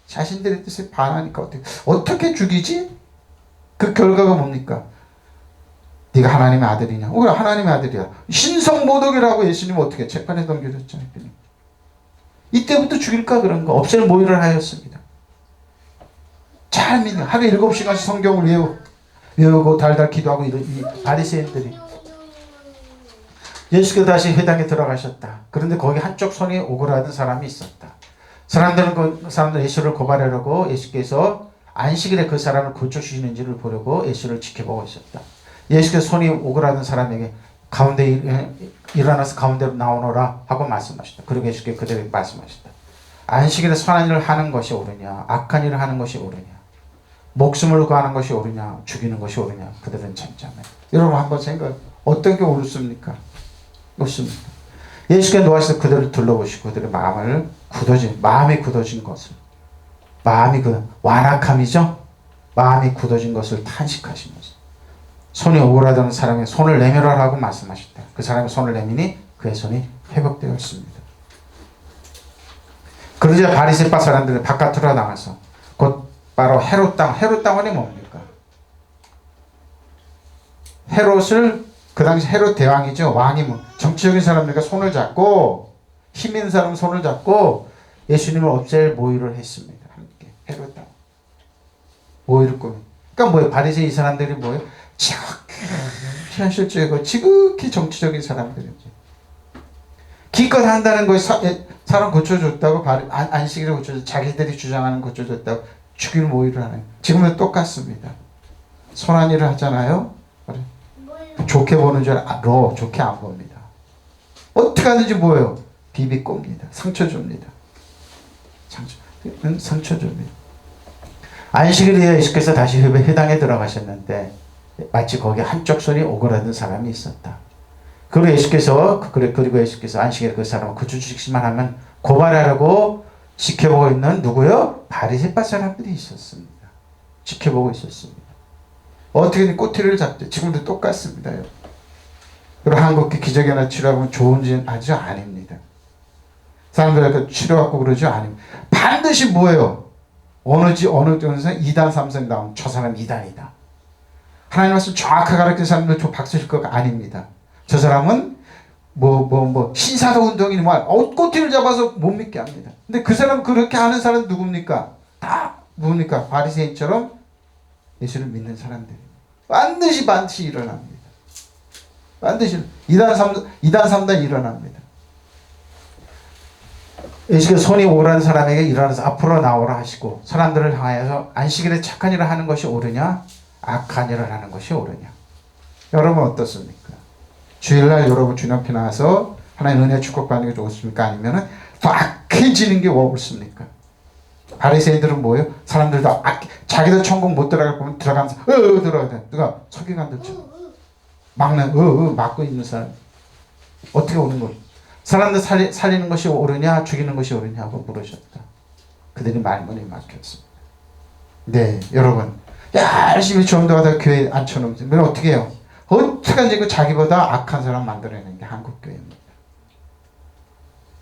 자신들의 뜻에 반하니까 어떻게 죽이지? 그 결과가 뭡니까? 네가 하나님의 아들이냐? 그래 하나님의 아들이야. 신성모독이라고 예수님 어떻게 재판에 넘겨줬잖아요. 이때부터 죽일까 그런 거 없앨 모의를 하였습니다. 잘 믿는 하루에 7시간씩 성경을 외우고 달달 기도하고 이 바리새인들이 예수께서 다시 회당에 들어가셨다. 그런데 거기 한쪽 손이 오그라든 사람이 있었다. 사람들은 예수를 고발하려고 예수께서 안식일에 그 사람을 고쳐주시는지를 보려고 예수를 지켜보고 있었다. 예수께서 손이 오그라든 사람에게 가운데 일어나서 가운데로 나오너라 하고 말씀하셨다. 그리고 예수께서 그들에게 말씀하셨다. 안식일에 선한 일을 하는 것이 옳으냐 악한 일을 하는 것이 옳으냐 목숨을 구하는 것이 옳으냐 죽이는 것이 옳으냐 그들은 잠잠해. 여러분 한번 생각 어떤 게 옳습니까? 옳습니다. 예수께서 노하셔서 그들을 둘러보시고 그들의 마음이 굳어진 것을 완악함이죠. 마음이 굳어진 것을 탄식하시면서 손이 오그라드는 사람의 손을 내밀어라고 말씀하셨다. 그 사람의 손을 내미니 그의 손이 회복되었습니다. 그러자 바리새파 사람들이 바깥으로 나가서 곧 바로 헤롯 땅원이 뭡니까? 헤롯을 그 당시 헤롯 대왕이죠. 왕이 정치적인 사람들과 손을 잡고 힘 있는 사람 손을 잡고 예수님을 없앨 모의를 했습니다. 함께 헤롯 땅 모의를 꾸미. 그러니까 뭐예요? 바리새이 사람들이 뭐예요? 지극히 현실적이고 지극히 정치적인 사람들이죠. 기껏 한다는 것이 사람 고쳐줬다고 안식일을 고쳐줬다고 자기들이 주장하는 고쳐줬다고 죽일 모의를 하네요. 지금도 똑같습니다. 선한 일을 하잖아요. 그래. 좋게 보는 줄 알아. 좋게 안 봅니다. 어떻게 하든지 뭐예요? 비비 꼽니다. 상처 줍니다. 상처 줍니다. 안식일에 예수께서 다시 회당에 들어가셨는데 마치 거기 한쪽 손이 오그라든 사람이 있었다. 그리고 예수께서 안식일에 그 사람을 고쳐주시기만 하면 고발하라고 지켜보고 있는 누구요? 바리새파 사람들이 있었습니다. 지켜보고 있었습니다. 어떻게든 꼬투리를 잡죠. 지금도 똑같습니다. 그리고 한국계 기적이나 치료하면 좋은지 아주 아닙니다. 사람들한테 치료하고 그러죠? 아닙니다. 반드시 뭐예요? 어느 정도에서 2단 3선 나오면 저 사람 2단이다. 하나님 말씀 정확하게 가르치는 사람들 저 박수 칠 거가 아닙니다. 저 사람은 신사도 운동이니 꼬투리를 잡아서 못 믿게 합니다. 근데 그 사람 그렇게 하는 사람 누굽니까? 다 누굽니까? 바리새인처럼 예수를 믿는 사람들이 반드시 일어납니다. 반드시 2단 3단 일어납니다. 예수께서 손이 오그라든 사람에게 일어나서 앞으로 나오라 하시고 사람들을 향하여서 안식일에 착한 일을 하는 것이 옳으냐 악한 일을 하는 것이 옳으냐. 여러분 어떻습니까? 주일날 여러분 주님 앞에 나와서 하나님 은혜 축복받는 게 좋습니까? 아니면은 악해지는 게 옳습니까? 바리새인들은 뭐예요? 사람들도 자기들 천국 못 들어갈 거면 들어가면서 들어가야 누가 서기관들처럼 막고 있는 사람 어떻게 오는 거예요? 사람들 살리는 것이 옳으냐 죽이는 것이 옳으냐고 물으셨다. 그들이 말문이 막혔습니다. 네, 여러분 열심히 전도하다 교회에 앉혀놓으면 어떻게 해요? 어떻게든지 그 자기보다 악한 사람 만들어내는 게 한국교회입니다.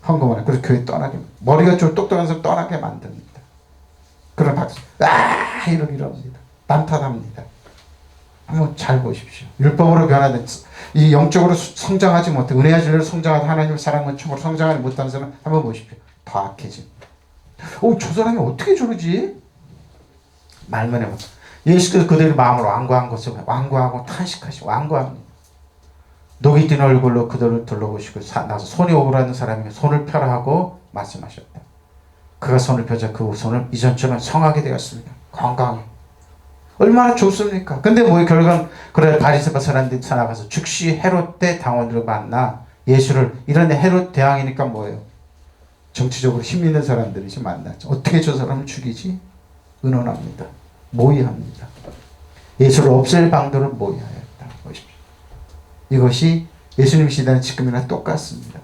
헌금하는 그래서 교회 떠나게 머리가 좀 똑똑한 사람 떠나게 만듭니다. 그런 박수 이럽니다. 남탓합니다. 한번 잘 보십시오. 율법으로 변화된 이 영적으로 성장하지 못해 은혜와 진리로 성장하다 하나님의 사랑과 춤으로 성장하지 못하는 사람 한번 보십시오. 더 악해집니다. 저 사람이 어떻게 저러지? 말만 해봐. 예수께서 그들의 마음을 완고한 것을 완고하고 탄식하시고 완고합니다. 녹이 든 얼굴로 그들을 둘러보시고 나서 손이 오그라든 사람에게 손을 펴라 하고 말씀하셨다. 그가 손을 펴자 그 손을 이전처럼 성하게 되었습니다. 건강해. 얼마나 좋습니까? 근데 결과는 그래 바리새파 사람들이 나가서 즉시 헤롯 대 당원들을 만나 예수를 이런 헤롯 대왕이니까 뭐예요? 정치적으로 힘 있는 사람들이 좀 만나죠. 어떻게 저 사람을 죽이지? 의논합니다. 모의합니다. 예수를 없앨 방도를 모의하였다. 보십시오. 이것이 예수님 시대는 지금이나 똑같습니다.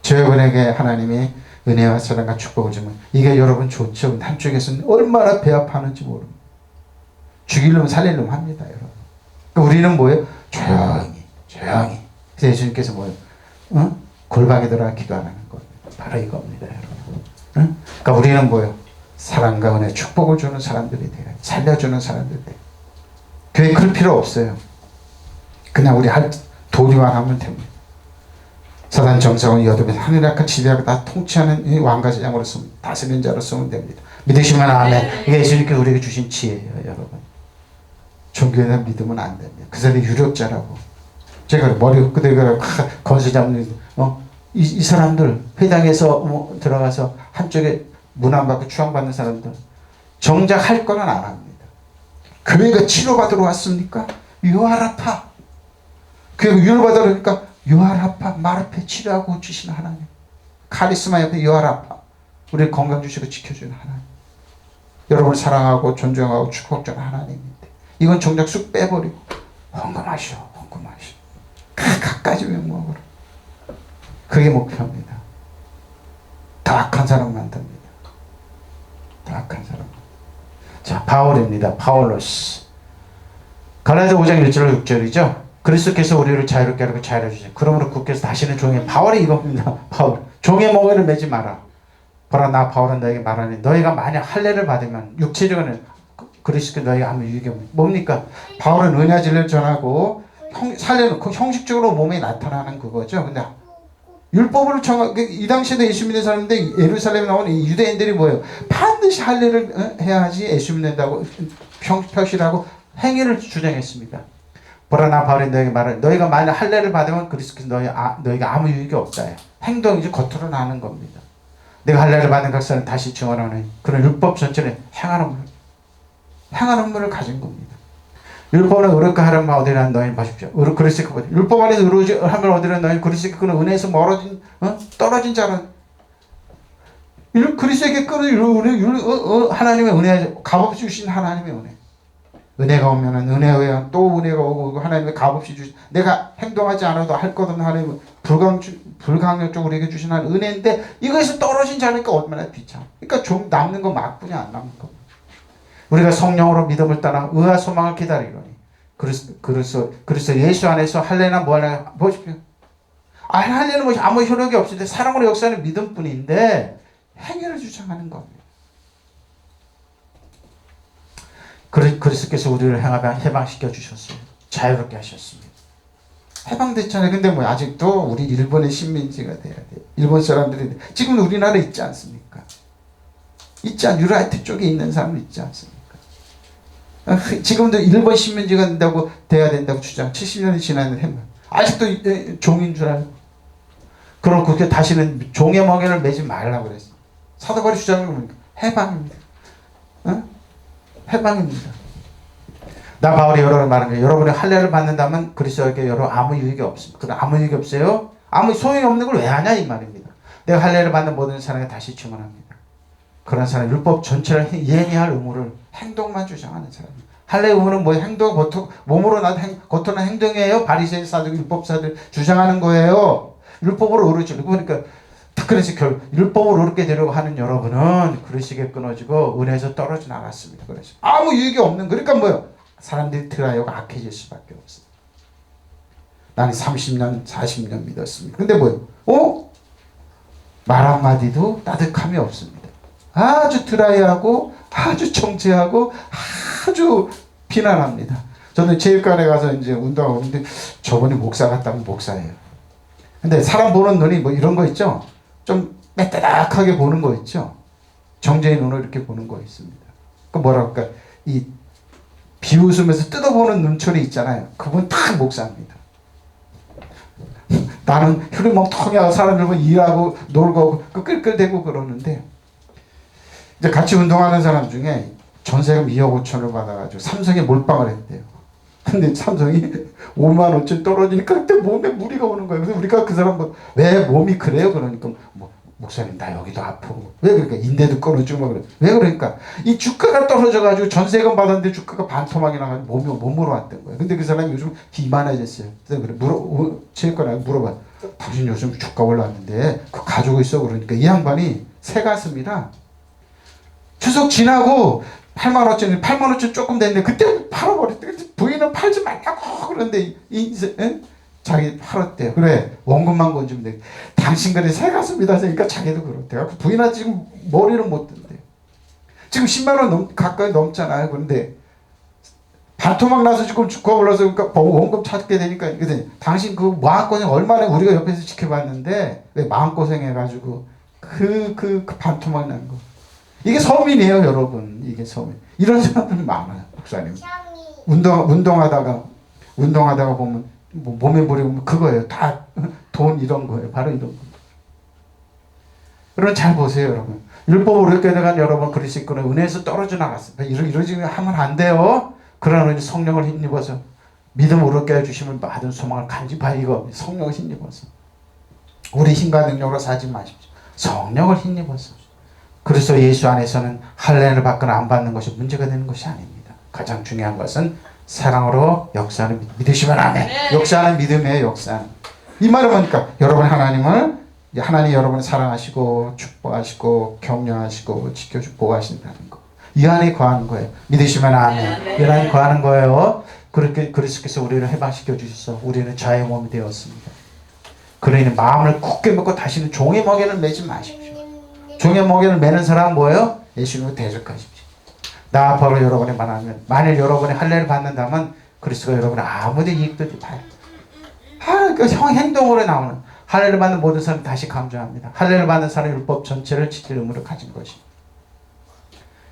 저 여러분에게 하나님이 은혜와 사랑과 축복을 주면 이게 여러분 좋죠. 한쪽에서는 얼마나 배합하는지 모릅니다. 죽이려면 살리려면 합니다. 여러분. 그러니까 우리는 뭐예요? 조용히. 그래서 예수님께서 뭐예요? 골방에 들어가 기도하는 겁니다. 바로 이겁니다. 여러분. 그러니까 우리는 뭐예요? 사랑과 은혜, 축복을 주는 사람들이 돼요. 살려주는 사람들이 돼요. 교회 클 필요 없어요. 그냥 우리 도리만 하면 됩니다. 사단 정성은 여덟에 하늘 약한 지배하고 다 통치하는 이 왕가제장으로 쓰면 다스리는 자로 쓰면 됩니다. 믿으시면 아멘. 이게 예수님께서 우리에게 주신 지혜예요. 여러분. 종교에 대한 믿으면 안 됩니다. 그 사람이 유력자라고. 제가 머리 끄덕이고 건수 잡는 이 사람들 회당에서 들어가서 한쪽에 문 안 받고 추앙받는 사람들 정작 할 거는 안 합니다. 교회가 치료받으러 왔습니까? 요하라파. 교회가 위로받으러 오니까 요하라파 마르페 치료하고 주시는 하나님. 카리스마 옆에 요하라파. 우리 건강 주시고 지켜주는 하나님. 여러분을 사랑하고 존중하고 축복주는 하나님인데 이건 정작 쑥 빼버리고 헌금하시오. 갖가지 명목으로. 그게 목표입니다. 더 악한 사람 만듭니다. 더 악한 사람. 자, 바울입니다. 바울로스. 갈라디아 5장 1절 6절이죠. 그리스도께서 우리를 자유롭게 하고 자유를 주시니 그러므로 굳게서 다시는 종의 바울이 이겁니다. 바울. 종의 멍에를 매지 마라. 보라 나 바울은 너에게 말하니 너희가 만약 할례를 받으면 육체적인 그리스도께 너희가 아무 유익이 없는 뭡니까? 바울은 은혜와 진리를 전하고 살례는 형식적으로 몸에 나타나는 그거죠. 근데 율법을 이 당시에도 예수 믿는 사람인데 예루살렘에 나오는 이 유대인들이 뭐예요? 반드시 할례를 해야지 예수 믿는다고 표시하고 행위를 주장했습니다. 보라 나 바울이 너에게 말하니 너희가 만약 할례를 받으면 그리스도께서 너희가 아무 유익이 없다. 행동이지 겉으로 나는 겁니다. 내가 할례를 받은 각사는 다시 증언하는 그런 율법 전체는 행하는 물을 가진 겁니다. 율법은 의롭게 하려면 어디라는 너희는 보십시오. 그리스도께 율법 안에서 의롭게 하면 어디라는 너희는 그리스도께 그는 은혜에서 멀어진 떨어진 자는 그리스도에게 하나님의 은혜 값없이 주신 하나님의 은혜가 오면은 은혜에 의한 또 은혜가 오고 하나님의 값없이 주신 내가 행동하지 않아도 할 것 없는 하나님의 불강력적으로 우리에게 주신 은혜인데 이거에서 떨어진 자니까 얼마나 비참. 그러니까 좀 남는 거 막뿐이 안 남는 겁니다. 우리가 성령으로 믿음을 따라 의와 소망을 기다리노니 그리스도 예수 안에서 할례나 뭐하나 보십시오. 할례는 뭐 아무 효력이 없는데 사랑으로 역사하는 믿음뿐인데 행위를 주장하는 겁니다. 그리스도께서 우리를 해방시켜 주셨어요. 자유롭게 하셨습니다. 해방됐잖아요. 근데 아직도 우리 일본의 식민지가 돼야 돼요. 일본 사람들이 지금 우리나라에 있지 않습니까? 유라이트 쪽에 있는 사람 있지 않습니까? 지금도 일본 식민지가 돼야 된다고 주장. 70년이 지났는데 아직도 종인 줄 알고. 그럼 그렇게 다시는 종의 멍에를 매지 말라고 그랬어요. 사도 바울이 주장하는 건 뭡니까? 해방입니다. 해방입니다. 나 바울이 여러분 말한 거예요. 여러분이 할례를 받는다면 그리스도에게 아무 유익이 없습니다. 그럼 아무 유익이 없어요? 아무 소용이 없는 걸 왜 하냐 이 말입니다. 내가 할례를 받는 모든 사람에게 다시 증언합니다. 그런 사람 율법 전체를 이행해야 할 의무를 행동만 주장하는 사람입니다. 할례 의무는 행동 보통 몸으로 겉으로는 행동이에요. 바리새인 사들 율법사들 주장하는 거예요. 율법으로 어루지고 그러니까 그래서 율법으로 어렵게 되려고 하는 여러분은 그러시게 끊어지고 은혜에서 떨어져 나갔습니다. 그래서 아무 유익이 없는 그러니까 뭐요? 사람들이 드라이어가 악해질 수밖에 없어요. 나는 30년 40년 믿었습니다. 근데 뭐요? 말 한마디도 따뜻함이 없습니다. 아주 드라이하고 아주 정죄하고 아주 비난합니다. 저는 체육관에 가서 이제 운동하고 있는데 저분이 목사 같다면 목사예요. 근데 사람 보는 눈이 뭐 이런 거 있죠? 좀 매따닥하게 보는 거 있죠? 정죄의 눈으로 이렇게 보는 거 있습니다. 그 뭐랄까 이 비웃으면서 뜯어보는 눈초리 있잖아요. 그분 딱 목사입니다. 나는 흐리멍텅이하고 사람들 보면 일하고 놀고 끌끌대고 그러는데 이제 같이 운동하는 사람 중에 전세금 2억 5천을 받아가지고 삼성에 몰빵을 했대요. 근데 삼성이 5만 5천 떨어지니까 그때 몸에 무리가 오는 거예요. 그래서 우리가 그 사람 왜 몸이 그래요? 그러니까 목사님 나 여기도 아프고 왜 그러니까 인대도 끊어지고 그래. 왜 그러니까 이 주가가 떨어져가지고 전세금 받았는데 주가가 반토막이 나가지고 몸이 몸으로 왔던 거예요. 근데 그 사람이 요즘 비만해졌어요. 그래서 그래 체육관에 물어봐. 당신 요즘 주가 올랐는데 그거 가지고 있어. 그러니까 이 양반이 새 가슴이라 추석 지나고 8만 5천 조금 됐는데 그때 팔아버렸대. 부인은 팔지 말라고 그런데 자기 팔았대요. 그래 원금만 건지면 돼. 당신 그래 새 가슴이다 하니까 자기도 그렇대요. 부인은 지금 머리를 못 든대요. 지금 10만 원 가까이 넘잖아요. 그런데 반토막 나서 지금 주가 올라서 그러니까 원금 찾게 되니까 당신 그 마음고생 얼마나 우리가 옆에서 지켜봤는데 왜 마음고생해가지고 그 반토막 난 거. 이게 서민이에요, 여러분. 이게 서민. 이런 사람들 많아요, 목사님. 운동하다가 보면 뭐 몸에 무리 오면 그거예요. 다 돈 이런 거예요. 바로 이런 거. 여러분 잘 보세요, 여러분. 율법을 어렵게 돼간 여러분 그리스도는 은혜에서 떨어져 나갔습니다. 이러지 하면 안 돼요. 그러나 성령을 힘입어서 믿음 어렵게 해주시면 받은 소망을 간직하이고 성령을 힘입어서 우리 힘과 능력으로 사지 마십시오. 성령을 힘입어서 그래서 예수 안에서는 할례를 받거나 안 받는 것이 문제가 되는 것이 아닙니다. 가장 중요한 것은 사랑으로 역사하는 믿으시면 아멘. 역사하는 믿음이에요. 역사는. 이 말은 뭐니까 여러분 하나님 여러분을 사랑하시고 축복하시고 격려하시고 지켜주고 보호하신다는 거. 이 안에 거하는 거예요. 믿으시면 아멘. 이 안에 거하는 거예요. 그렇게 그리스도께서 우리를 해방시켜 주셔서 우리는 자의 몸이 되었습니다. 그러니 마음을 굳게 먹고 다시는 종의 멍에를 매지 마십시오. 종의 멍에를 매는 사람은 뭐예요? 예수님을 대적하십시오. 나 바로 여러분이 말하면 만일 여러분이 할례를 받는다면 그리스도가 여러분의 아무도 이익도 봐요. 그 행동으로 나오는 할례를 받는 모든 사람이 다시 강조합니다. 할례를 받는 사람은 율법 전체를 지킬 의무를 가진 것입니다.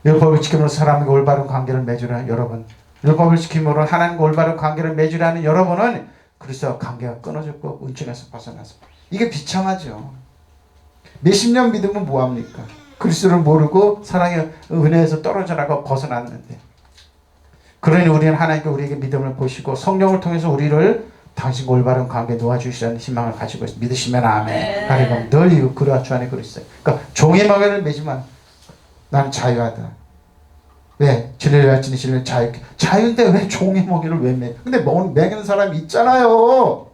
율법을 지킴으로 사람과 올바른 관계를 맺으라 여러분. 율법을 지킴으로 하나님과 올바른 관계를 맺으라는 여러분은 그리스도와 관계가 끊어졌고 은총에서 벗어나서 이게 비참하죠. 몇십 년 믿으면 뭐합니까? 그리스도를 모르고 사랑의 은혜에서 떨어져 나가 벗어났는데 그러니 우리는 하나님께 우리에게 믿음을 보시고 성령을 통해서 우리를 당신과 올바른 관계에 놓아주시라는 희망을 가지고 있습니다. 믿으시면 아멘. 하나님 늘 그리와 주 안에 그리스도. 그러니까 종의 멍에를 매지만 나는 자유하다. 왜? 진리를 알지니 진리는 자유인데 왜 종의 멍에를 왜 매? 근데 매기는 사람이 있잖아요.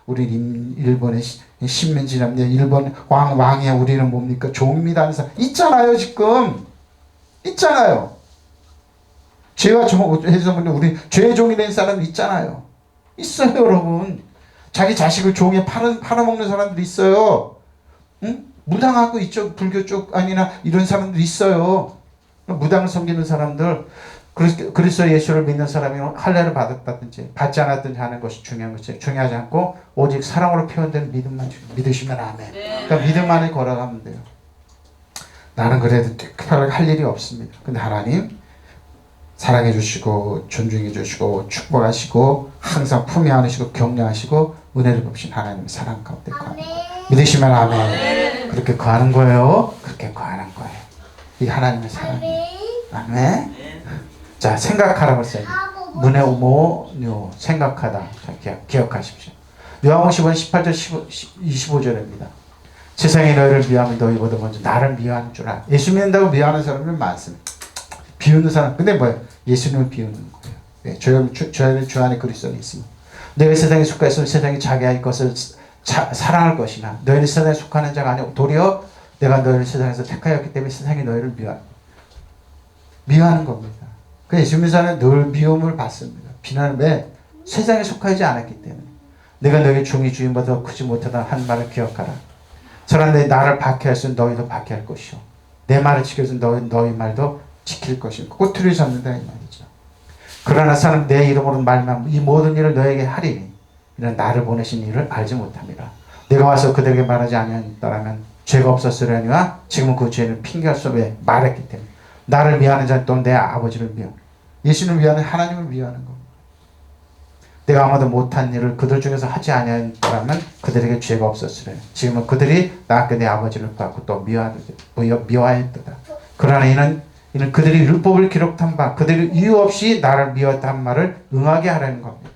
우리 일본의 식민지랍니다. 일본 왕이야. 우리는 뭡니까? 종입니다 하는 사람 있잖아요. 지금 있잖아요. 죄와 해서 우리 죄의 종이 된 사람 있잖아요. 있어요, 여러분. 자기 자식을 종에 팔아먹는 사람들이 있어요. 응? 무당하고 있죠. 불교 쪽 아니나 이런 사람들 있어요. 무당을 섬기는 사람들. 그리스도 예수를 믿는 사람이 할례를 받았다든지 받지 않았든지 하는 것이 중요한 것이 중요하지 않고 오직 사랑으로 표현되는 믿음만 믿으시면 아멘. 그러니까 믿음 안에 걸어가면 돼요. 나는 그래도 특별하게 할 일이 없습니다. 근데 하나님 사랑해 주시고 존중해 주시고 축복하시고 항상 품위 안으시고 격려하시고 은혜를 베푸신 하나님의 사랑 가운데 거하는 거예요. 믿으시면 아멘. 그렇게 거하는 거예요. 그렇게 거하는 거예요. 이 하나님의 사랑이에요. 아멘. 자, 생각하라고 써요. 문에오모뇨 생각하다. 자, 기억하십시오. 요한복음 15장 18절 25절입니다. 세상이 너희를 미워하면 너희보다 먼저 나를 미워하는 줄 알아. 예수 믿는다고 미워하는 사람들 많습니다. 비우는 사람. 근데 뭐예요? 예수님을 비우는 거예요. 네, 저희는 주 안에 그리스도는 있습니다. 내가 세상에 속하였으면 세상이 자기 할 것을 사랑할 것이나 너희는 세상에 속하는 자가 아니고 도리어 내가 너희를 세상에서 택하였기 때문에 세상이 너희를 미워하는 겁니다. 그 예수님께서는 늘 미움을 받습니다. 비난을 왜? 세상에 속하지 않았기 때문에. 내가 너희 종이 주인보다 크지 못하다 한 말을 기억하라. 사람들이 나를 박해하였으면 너희도 박해할 것이요 내 말을 지켜서 너희 말도 지킬 것이고 꼬투리를 잡는다 이 말이죠. 그러나 사람 내 이름으로 말만 이 모든 일을 너에게 하리니 이는 나를 보내신 일을 알지 못합니다. 내가 와서 그들에게 말하지 아니하였다라면 죄가 없었으려니와 지금은 그 죄는 핑계할 수 없게 말했기 때문에 나를 미워하는 자는 또 내 아버지를 미워 예수님을 미워하는 하나님을 미워하는 겁니다. 내가 아무도 못한 일을 그들 중에서 하지 아니하였다면 그들에게 죄가 없었으려 지금은 그들이 나께 내 아버지를 받고 또 미워하였도다. 그러나 이는 그들이 율법을 기록한 바 그들이 이유 없이 나를 미워했다는 말을 응하게 하려는 겁니다.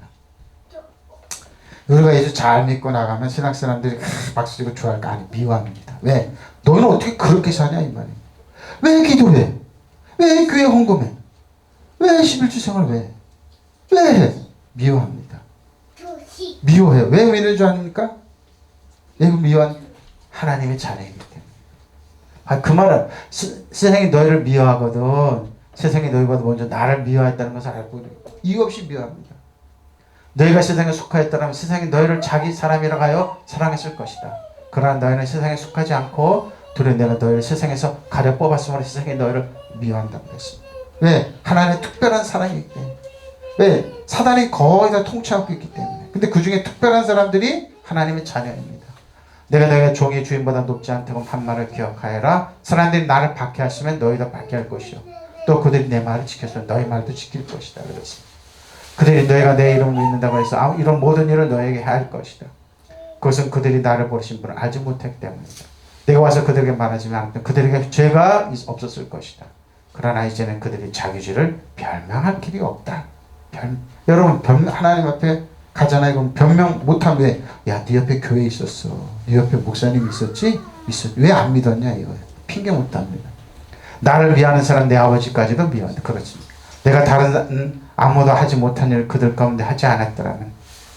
우리가 예수 잘 믿고 나가면 신앙 사람들이 박수치고 좋아할까? 아니 미워합니다. 왜? 너는 어떻게 그렇게 사냐 이 말이에요. 왜 기도해? 왜 교회 헌금해? 왜 11주 생활 왜? 왜 해? 미워합니다. 미워해요. 왜 믿는 줄 아닙니까? 미워한 하나님의 자녀이기 때문에. 그 말은 세상이 너희를 미워하거든 세상이 너희보다 먼저 나를 미워했다는 것을 알고 이유 없이 미워합니다. 너희가 세상에 속하였다면 세상이 너희를 자기 사람이라고 하여 사랑했을 것이다. 그러나 너희는 세상에 속하지 않고 두려 내가 너희를 세상에서 가려 뽑았으므로 세상이 너희를 미워한다고 했습니다. 왜? 하나님의 특별한 사랑이기 때문에. 왜? 사단이 거의 다 통치하고 있기 때문에. 근데 그 중에 특별한 사람들이 하나님의 자녀입니다. 내가 너희가 종의 주인보다 높지 않다고 한 말을 기억하여라. 사람들이 나를 박해하시면 너희도 박해할 것이요 또 그들이 내 말을 지켜서 너희 말도 지킬 것이다 그랬습니다. 그들이 너희가 내 이름을 믿는다고 해서 이런 모든 일을 너에게 할 것이다. 그것은 그들이 나를 보신 분을 알지 못했기 때문이다. 내가 와서 그들에게 말하지만 그들에게 죄가 없었을 것이다. 그러나 이제는 그들이 자기 죄를 변명할 길이 없다. 여러분 하나님 앞에 가잖아요. 그럼 변명 못하면 왜? 야, 네 옆에 교회 있었어. 네 옆에 목사님 있었지? 왜 안 믿었냐 이거예요. 핑계 못 답니다. 나를 미워하는 사람 내 아버지까지도 미워한다. 그렇지. 내가 다른 아무도 하지 못한 일을 그들 가운데 하지 않았더라면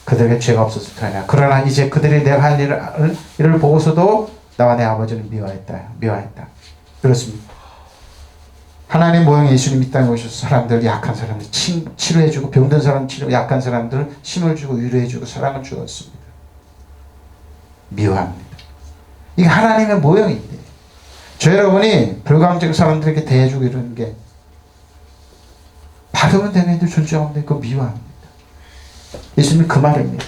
그들에게 죄가 없었을 터이나 그러나 이제 그들이 내가 한 일을 보고서도 나와 내 아버지를 미워했다. 그렇습니다. 하나님 모형의 예수님 이 땅에 오셔서 사람들 약한 사람들 치료해주고 병든 사람 약한 사람들 힘을 주고 위로해주고 사랑을 주었습니다. 미워합니다. 이게 하나님의 모형인데 저 여러분이 불감증 사람들에게 대해주고 이러는 게 받으면 되는 애들 존중하면 그거 미워합니다. 예수님 그 말입니다.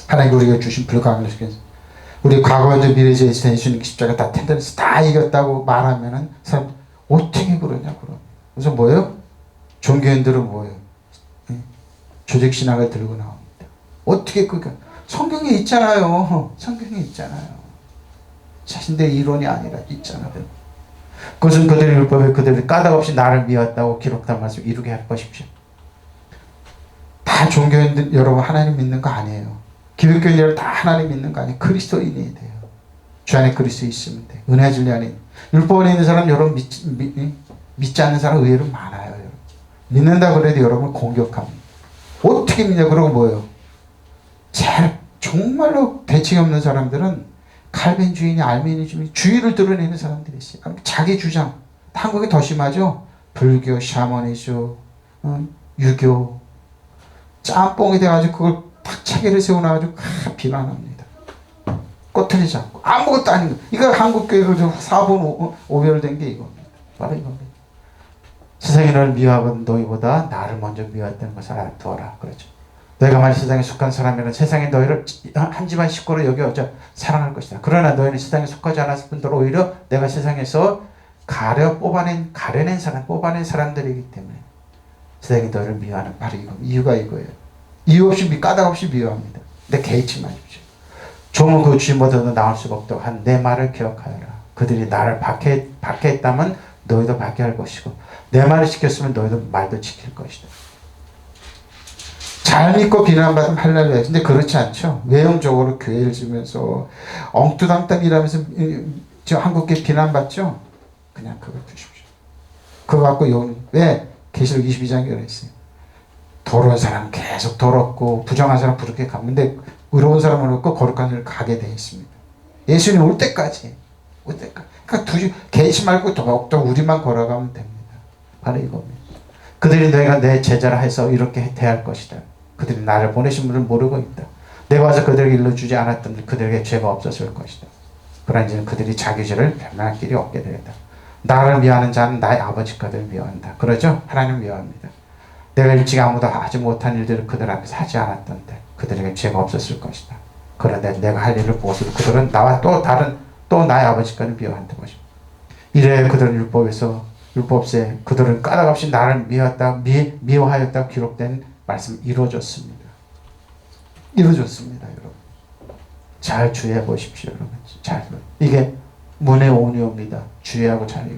하나님 우리가 주신 불가항력에서 우리 과거의 미래의 예수님 십자가 다 텐데에서 다 이겼다고 말하면은 사람 어떻게 그러냐 그럼. 그래서 뭐예요? 종교인들은 뭐예요? 조직신학을 들고 나옵니다. 어떻게 성경에 있잖아요. 성경에 있잖아요. 자신들의 이론이 아니라 있잖아요. 그것은 그들의 율법에 그들이 까닭없이 나를 미웠다고 기록한 말씀 이루게 할 것입시오. 다 종교인들 여러분 하나님 믿는 거 아니에요. 기독교인 여러분 다 하나님 믿는 거 아니에요. 그리스도인이 돼요. 주 안에 그리스도 있으면 돼요. 은혜 진리 안에 율법에 있는 사람 여러분 믿지 않는 사람 의외로 많아요. 여러분. 믿는다 그래도 여러분 공격합니다. 어떻게 믿냐 그러고 뭐예요? 제일 정말로 대책이 없는 사람들은 칼빈주의니 알미니즘이 주의를 드러내는 사람들이 있어요. 자기 주장. 한국이 더 심하죠. 불교, 샤머니즘, 유교 짬뽕이 돼가지고 그걸 탁 체계를 세워놔가지고 비난합니다. 꼬투리지 않고 아무것도 아닌 거. 이거 한국교회가 사분 오별된 게 이겁니다. 바로 이겁니다. 세상이 너를 미워하거든 너희보다 나를 먼저 미워했다는 것을 알아두어라. 그렇죠. 너희가 만약 세상에 속한 사람이라면 세상이 너희를 한 집안 식구로 여겨 사랑할 것이다. 그러나 너희는 세상에 속하지 않았을 뿐더러 오히려 내가 세상에서 가려낸 사람들이기 때문에 세상이 너희를 미워하는 바로 이유가 이거예요. 이유 없이 까닭 없이 미워합니다. 근데 개의치 마십시오. 종은 그 주인보다도 나을 수가 없다고 한 내 말을 기억하여라. 그들이 나를 박해했다면 너희도 박해할 것이고 내 말을 지켰으면 너희도 말도 지킬 것이다. 잘 믿고 비난받으면 할렐루야. 근데 그렇지 않죠. 외형적으로 교회를 지면서 엉뚱땅땅 일하면서 저 한국교회 비난받죠. 그냥 그거 두십시오. 그거 갖고 왜? 계시록 22장에 그랬어요. 더러운 사람 계속 더럽고 부정한 사람 부르게 가면 근데 의로운 사람은 없고 거룩한 길을 가게 되어 있습니다. 예수님 올 때까지. 그러니까 개의치 말고 더욱더 우리만 걸어가면 됩니다. 바로 이겁니다. 그들이 너희가 내 제자라 해서 이렇게 대할 것이다. 그들이 나를 보내신 분을 모르고 있다. 내가 와서 그들에게 일러주지 않았던 그들에게 죄가 없었을 것이다. 그러나 이제는 그들이 자기 죄를 변명할 길이 없게 되었다. 나를 미워하는 자는 나의 아버지까지 미워한다. 그러죠? 하나님 미워합니다. 내가 일찍 아무도 하지 못한 일들을 그들 앞에서 하지 않았던데 그들에게 죄가 없었을 것이다. 그런데 내가 할 일을 보고서 그들은 나와 또 나의 아버지까지 미워한다 것이다. 이래 그들은 율법세 그들은 까닭없이 나를 미워하였다고 기록된 말씀 이루어졌습니다. 여러분. 잘 주의해 보십시오, 여러분. 이게 문의 온유입니다. 주의하고 잘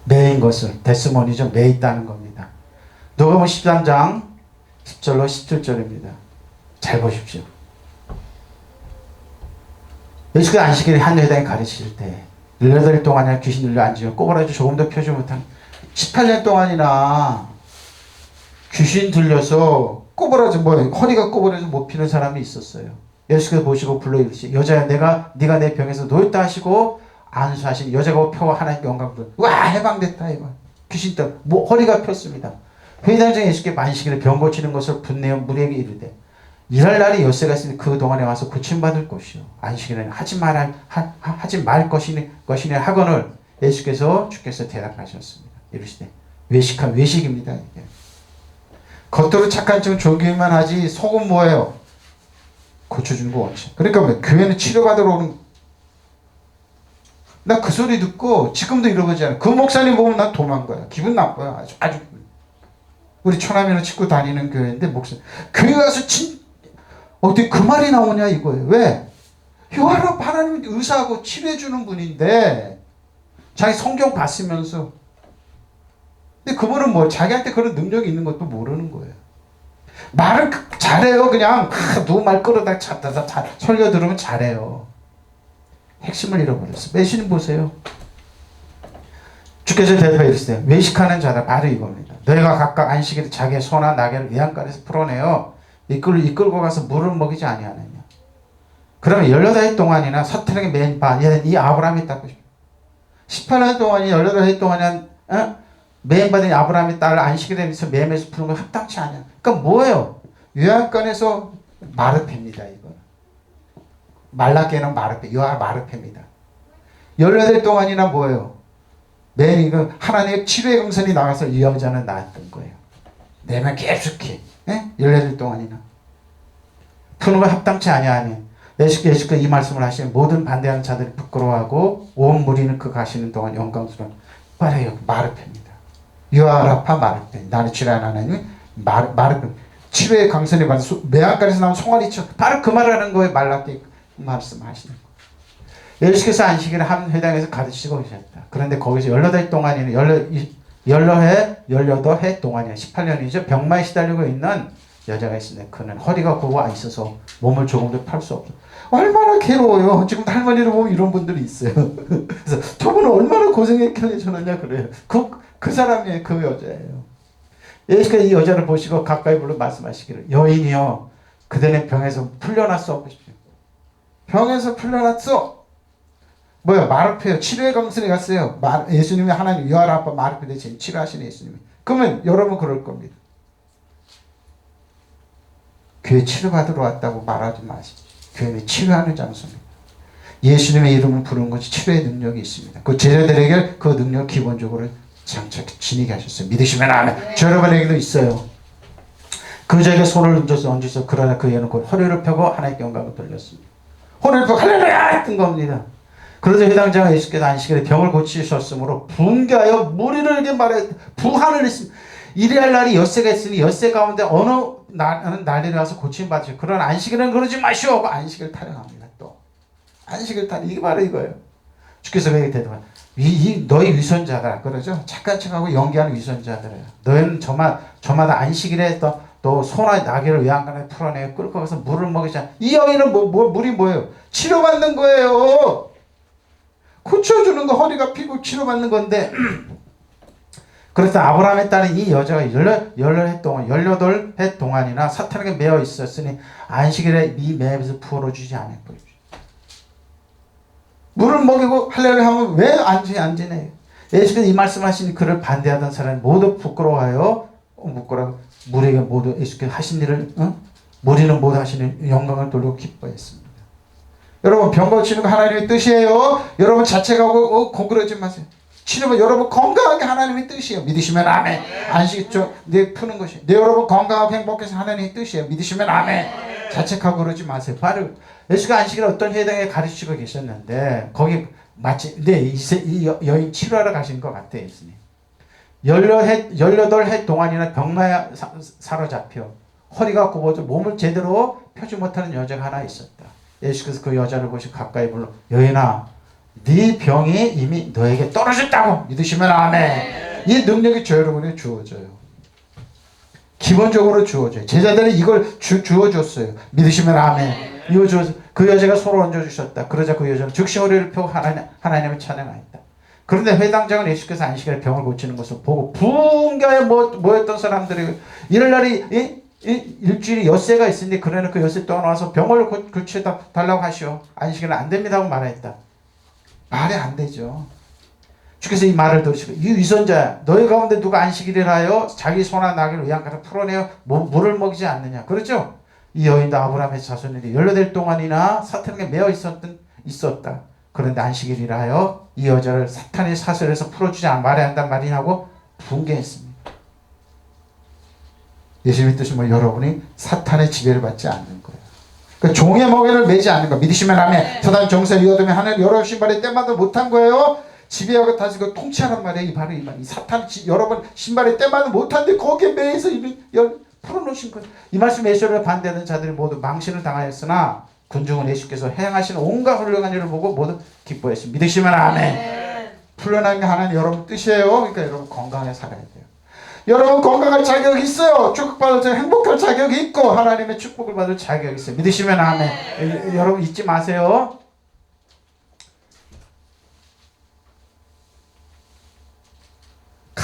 매인 것을 데스모니죠. 매 있다는 겁니다. 누가복음 13장 10절로 17절입니다. 잘 보십시오. 예수께서 안식일에 한 회당에 가르치실 때 18일 동안이나 귀신 들려 앉으며 꼬부라지 조금 더 펴지 못한 18년 동안이나 귀신 들려서 허리가 꼬부라져 못 피는 사람이 있었어요. 예수께서 보시고 불러 이르시되 여자야 네가 내 병에서 놓였다 하시고 안수하신 여자가 펴고 하나님께 영광 부르 와 해방됐다 이거 귀신 때문에 허리가 폈습니다. 회당장에 예수께 만식일에 병 고치는 것을 분내어 무리에게 이르되 일할 날이 엿새가 있으니 그 동안에 와서 고침받을 것이요 안식일에는 하지 말 것이니 하거늘 주께서 대답하셨습니다. 이르시되 외식입니다. 이게. 겉으로 착한 척 존귀만 하지 속은 뭐예요? 고쳐주는 거 원칙. 그러니까 교회는 치료받으러 오는. 나 그 소리 듣고 지금도 이러지 않아. 그 목사님 보면 난 도망가요. 기분 나빠요. 아주. 우리 처남이는 친구 다니는 교회인데 목사 교회 가서 어떻게 그 말이 나오냐 이거예요. 왜? 요하라 하나님이 의사하고 치료해주는 분인데 자기 성경 봤으면서 근데 그분은 자기한테 그런 능력이 있는 것도 모르는 거예요. 말은 잘해요. 그냥 누구 말 끌어다 설교 들으면 잘해요. 핵심을 잃어버렸어. 예수님 보세요. 주께서 대답하여 이르시되 외식하는 자다 바로 이겁니다. 너희가 각각 안식일에 자기의 소나 나귀를 외양간에서 풀어내어 이끌고 가서 물을 먹이지 아니하느냐. 그러면 18해 동안이나 서태령에 맨 이 아브라함이 딱 18년 동안이 18해 동안이 매인 받은 아브라함의 딸을 안식일에 매매해서 푸는 건 합당치 않아요. 그러니까 뭐예요? 요한권에서 마르페입니다. 이거 말라기에는 마르페입니다. 18일 동안이나 뭐예요? 매일 이거 하나님의 치료의 검선이 나가서 이 여자는 나았던 거예요. 내면 깊숙이 18일 동안이나 푸는 건 합당치 아니하니 예수께서 이 말씀을 하시면 모든 반대하는 자들이 부끄러워하고 온 무리는 그 가시는 동안 영광스러운 바로 마르페입니다. 유아라파 마르페 나를 치료하는 하나님 마르페 치료의 강선이 받은 매한간에서 나온 송아리처럼 바로 그 말하는 거에 말라기 말씀하시는 거예요. 예수께서 안식일에 한 회당에서 가르치고 계셨다. 그런데 거기서 18해 동안이나 18해 동안이나 18년이죠. 병마에 시달리고 있는 여자가 있는데 그는 허리가 굽어 있어서 몸을 조금도 펼 수 없어. 얼마나 괴로워요. 지금 할머니를 보면 이런 분들이 있어요. 그래서 저분은 얼마나 고생했길래 저러냐 그래요. 그 사람이 그 여자예요. 예수께서 이 여자를 보시고 가까이 불러 말씀하시기를 여인이여 그대는 병에서 풀려났어 보십시오. 병에서 풀려났어. 마르페요. 치료의 강선에 갔어요. 예수님이 하나님 여하라 아빠 마르페 대신 치료하시는 예수님이. 그러면 여러분 그럴 겁니다. 교회 치료받으러 왔다고 말하지 마십시오. 교회는 치료하는 장소입니다. 예수님의 이름을 부르는 것이 치료의 능력이 있습니다. 그 제자들에게 그 능력 기본적으로 장착 지니게 하셨어요. 믿으시면 아멘. 네. 저 여러분에게도 있어요. 그 자에게 손을 얹어서 그러나 그 애는 곧 허리를 펴고 하나님께 영광을 돌렸습니다. 허리를 펴고 할렐루야 했던 겁니다. 그러자 회당장은 예수께서 안식일에 병을 고치셨으므로 분개하여 무리를 말해 부한을 했습니다. 이래할 날이 엿새가 있으니 엿새 가운데 어느 날이라 와서 고침받으시오. 그러나 안식일은 그러지 마시오. 안식일 타령합니다. 또 안식일 타령 이게 바로 이거예요. 주께서 그에게 대답하시오. 너희 위선자들아 그러죠. 착한 척하고 연기하는 위선자들아. 너희는 저마다 안식일에 또 소나 나귀를 외양간에 풀어내고 끌고 가서 물을 먹이자. 이 여인은 물이 뭐예요? 치료받는 거예요. 고쳐주는 거 허리가 피고 치료받는 건데 그래서 아브라함의 딸인 이 여자가 18해 동안 18해 동안이나 사탄에게 매어 있었으니 안식일에 이 매에서 풀어주지 않았고요. 물을 먹이고 할례를 하면 왜 안 지내요? 예수께서 이 말씀하신 그를 반대하던 사람이 모두 부끄러워하여 물에게 모두 예수께서 하신 일을 무리는 모두 하시는 영광을 돌리고 기뻐했습니다. 여러분 병 고치는 거 하나님의 뜻이에요. 여러분 자책하고 고그러지 마세요. 치료는 여러분 건강하게 하나님의 뜻이에요. 믿으시면 아멘. 안식죠? 내 푸는 것이. 내 여러분 건강하고 행복해서 하나님의 뜻이에요. 믿으시면 아멘. 자책하고 그러지 마세요. 바로 예수가 안식일 어떤 회당에 가르치고 계셨는데 거기 마치 이 여인 치료하러 가신 것 같아요. 예수님. 18해 동안이나 병마에 사로잡혀 허리가 굽어져 몸을 제대로 펴지 못하는 여자가 하나 있었다. 예수께서 그 여자를 보시고 가까이 불러 여인아 네 병이 이미 너에게 떨어졌다고 믿으시면 아멘. 이 능력이 저 여러분에게 주어져요. 기본적으로 주어져요. 제자들이 이걸 주어줬어요. 믿으시면 아멘. 이거 주어서 그 여자가 손을 얹어주셨다. 그러자 그 여자는 즉시 허리를 펴고 하나님을 찬양하였다. 그런데 회당장은 예수께서 안식일에 병을 고치는 것을 보고 분가에 모였던 사람들이 이날이 일주일이 엿새가 있으니 그러나 그 엿새 동안 와서 병을 고쳐달라고 하시오. 안식일은 안 됩니다 하고 말했다. 말이 안 되죠. 주께서 이 말을 들으시고 이 위선자야 너희 가운데 누가 안식일을 하여 자기 소나 나귀를 의향가서 풀어내어 물을 먹이지 않느냐. 그렇죠? 이 여인도 아브라함의 자손인데 18일 동안이나 사탄에게 매어 있었다. 그런데 안식일이라 하여 이 여자를 사탄의 사슬에서 풀어주지 말아야 한단 말이냐고 분개했습니다. 예수님의 뜻은 뭐 여러분이 사탄의 지배를 받지 않는 거예요. 그러니까 종의 멍에를 매지 않는 거. 믿으시면 아멘. 서단 정세 이어두면 하나님 여러 신발에 때마다 못한 거예요. 지배하고 다스리고 통치하란 말이에요. 바로 이 말. 이 사탄 여러분 신발에 때마다 못한데 거기에 매여서 풀어놓으신 거예요. 이 말씀 예수를 반대하는 자들이 모두 망신을 당하였으나 군중은 예수께서 행하시는 온갖 훌륭한 일을 보고 모두 기뻐했습니다. 믿으시면 아멘. 풀려나는 게 하나님 여러분 뜻이에요. 그러니까 여러분 건강하게 살아야 돼요. 여러분 건강할 자격이 있어요. 축복받을 자격, 행복할 자격이 있고 하나님의 축복을 받을 자격이 있어요. 믿으시면 아멘. 여러분 잊지 마세요.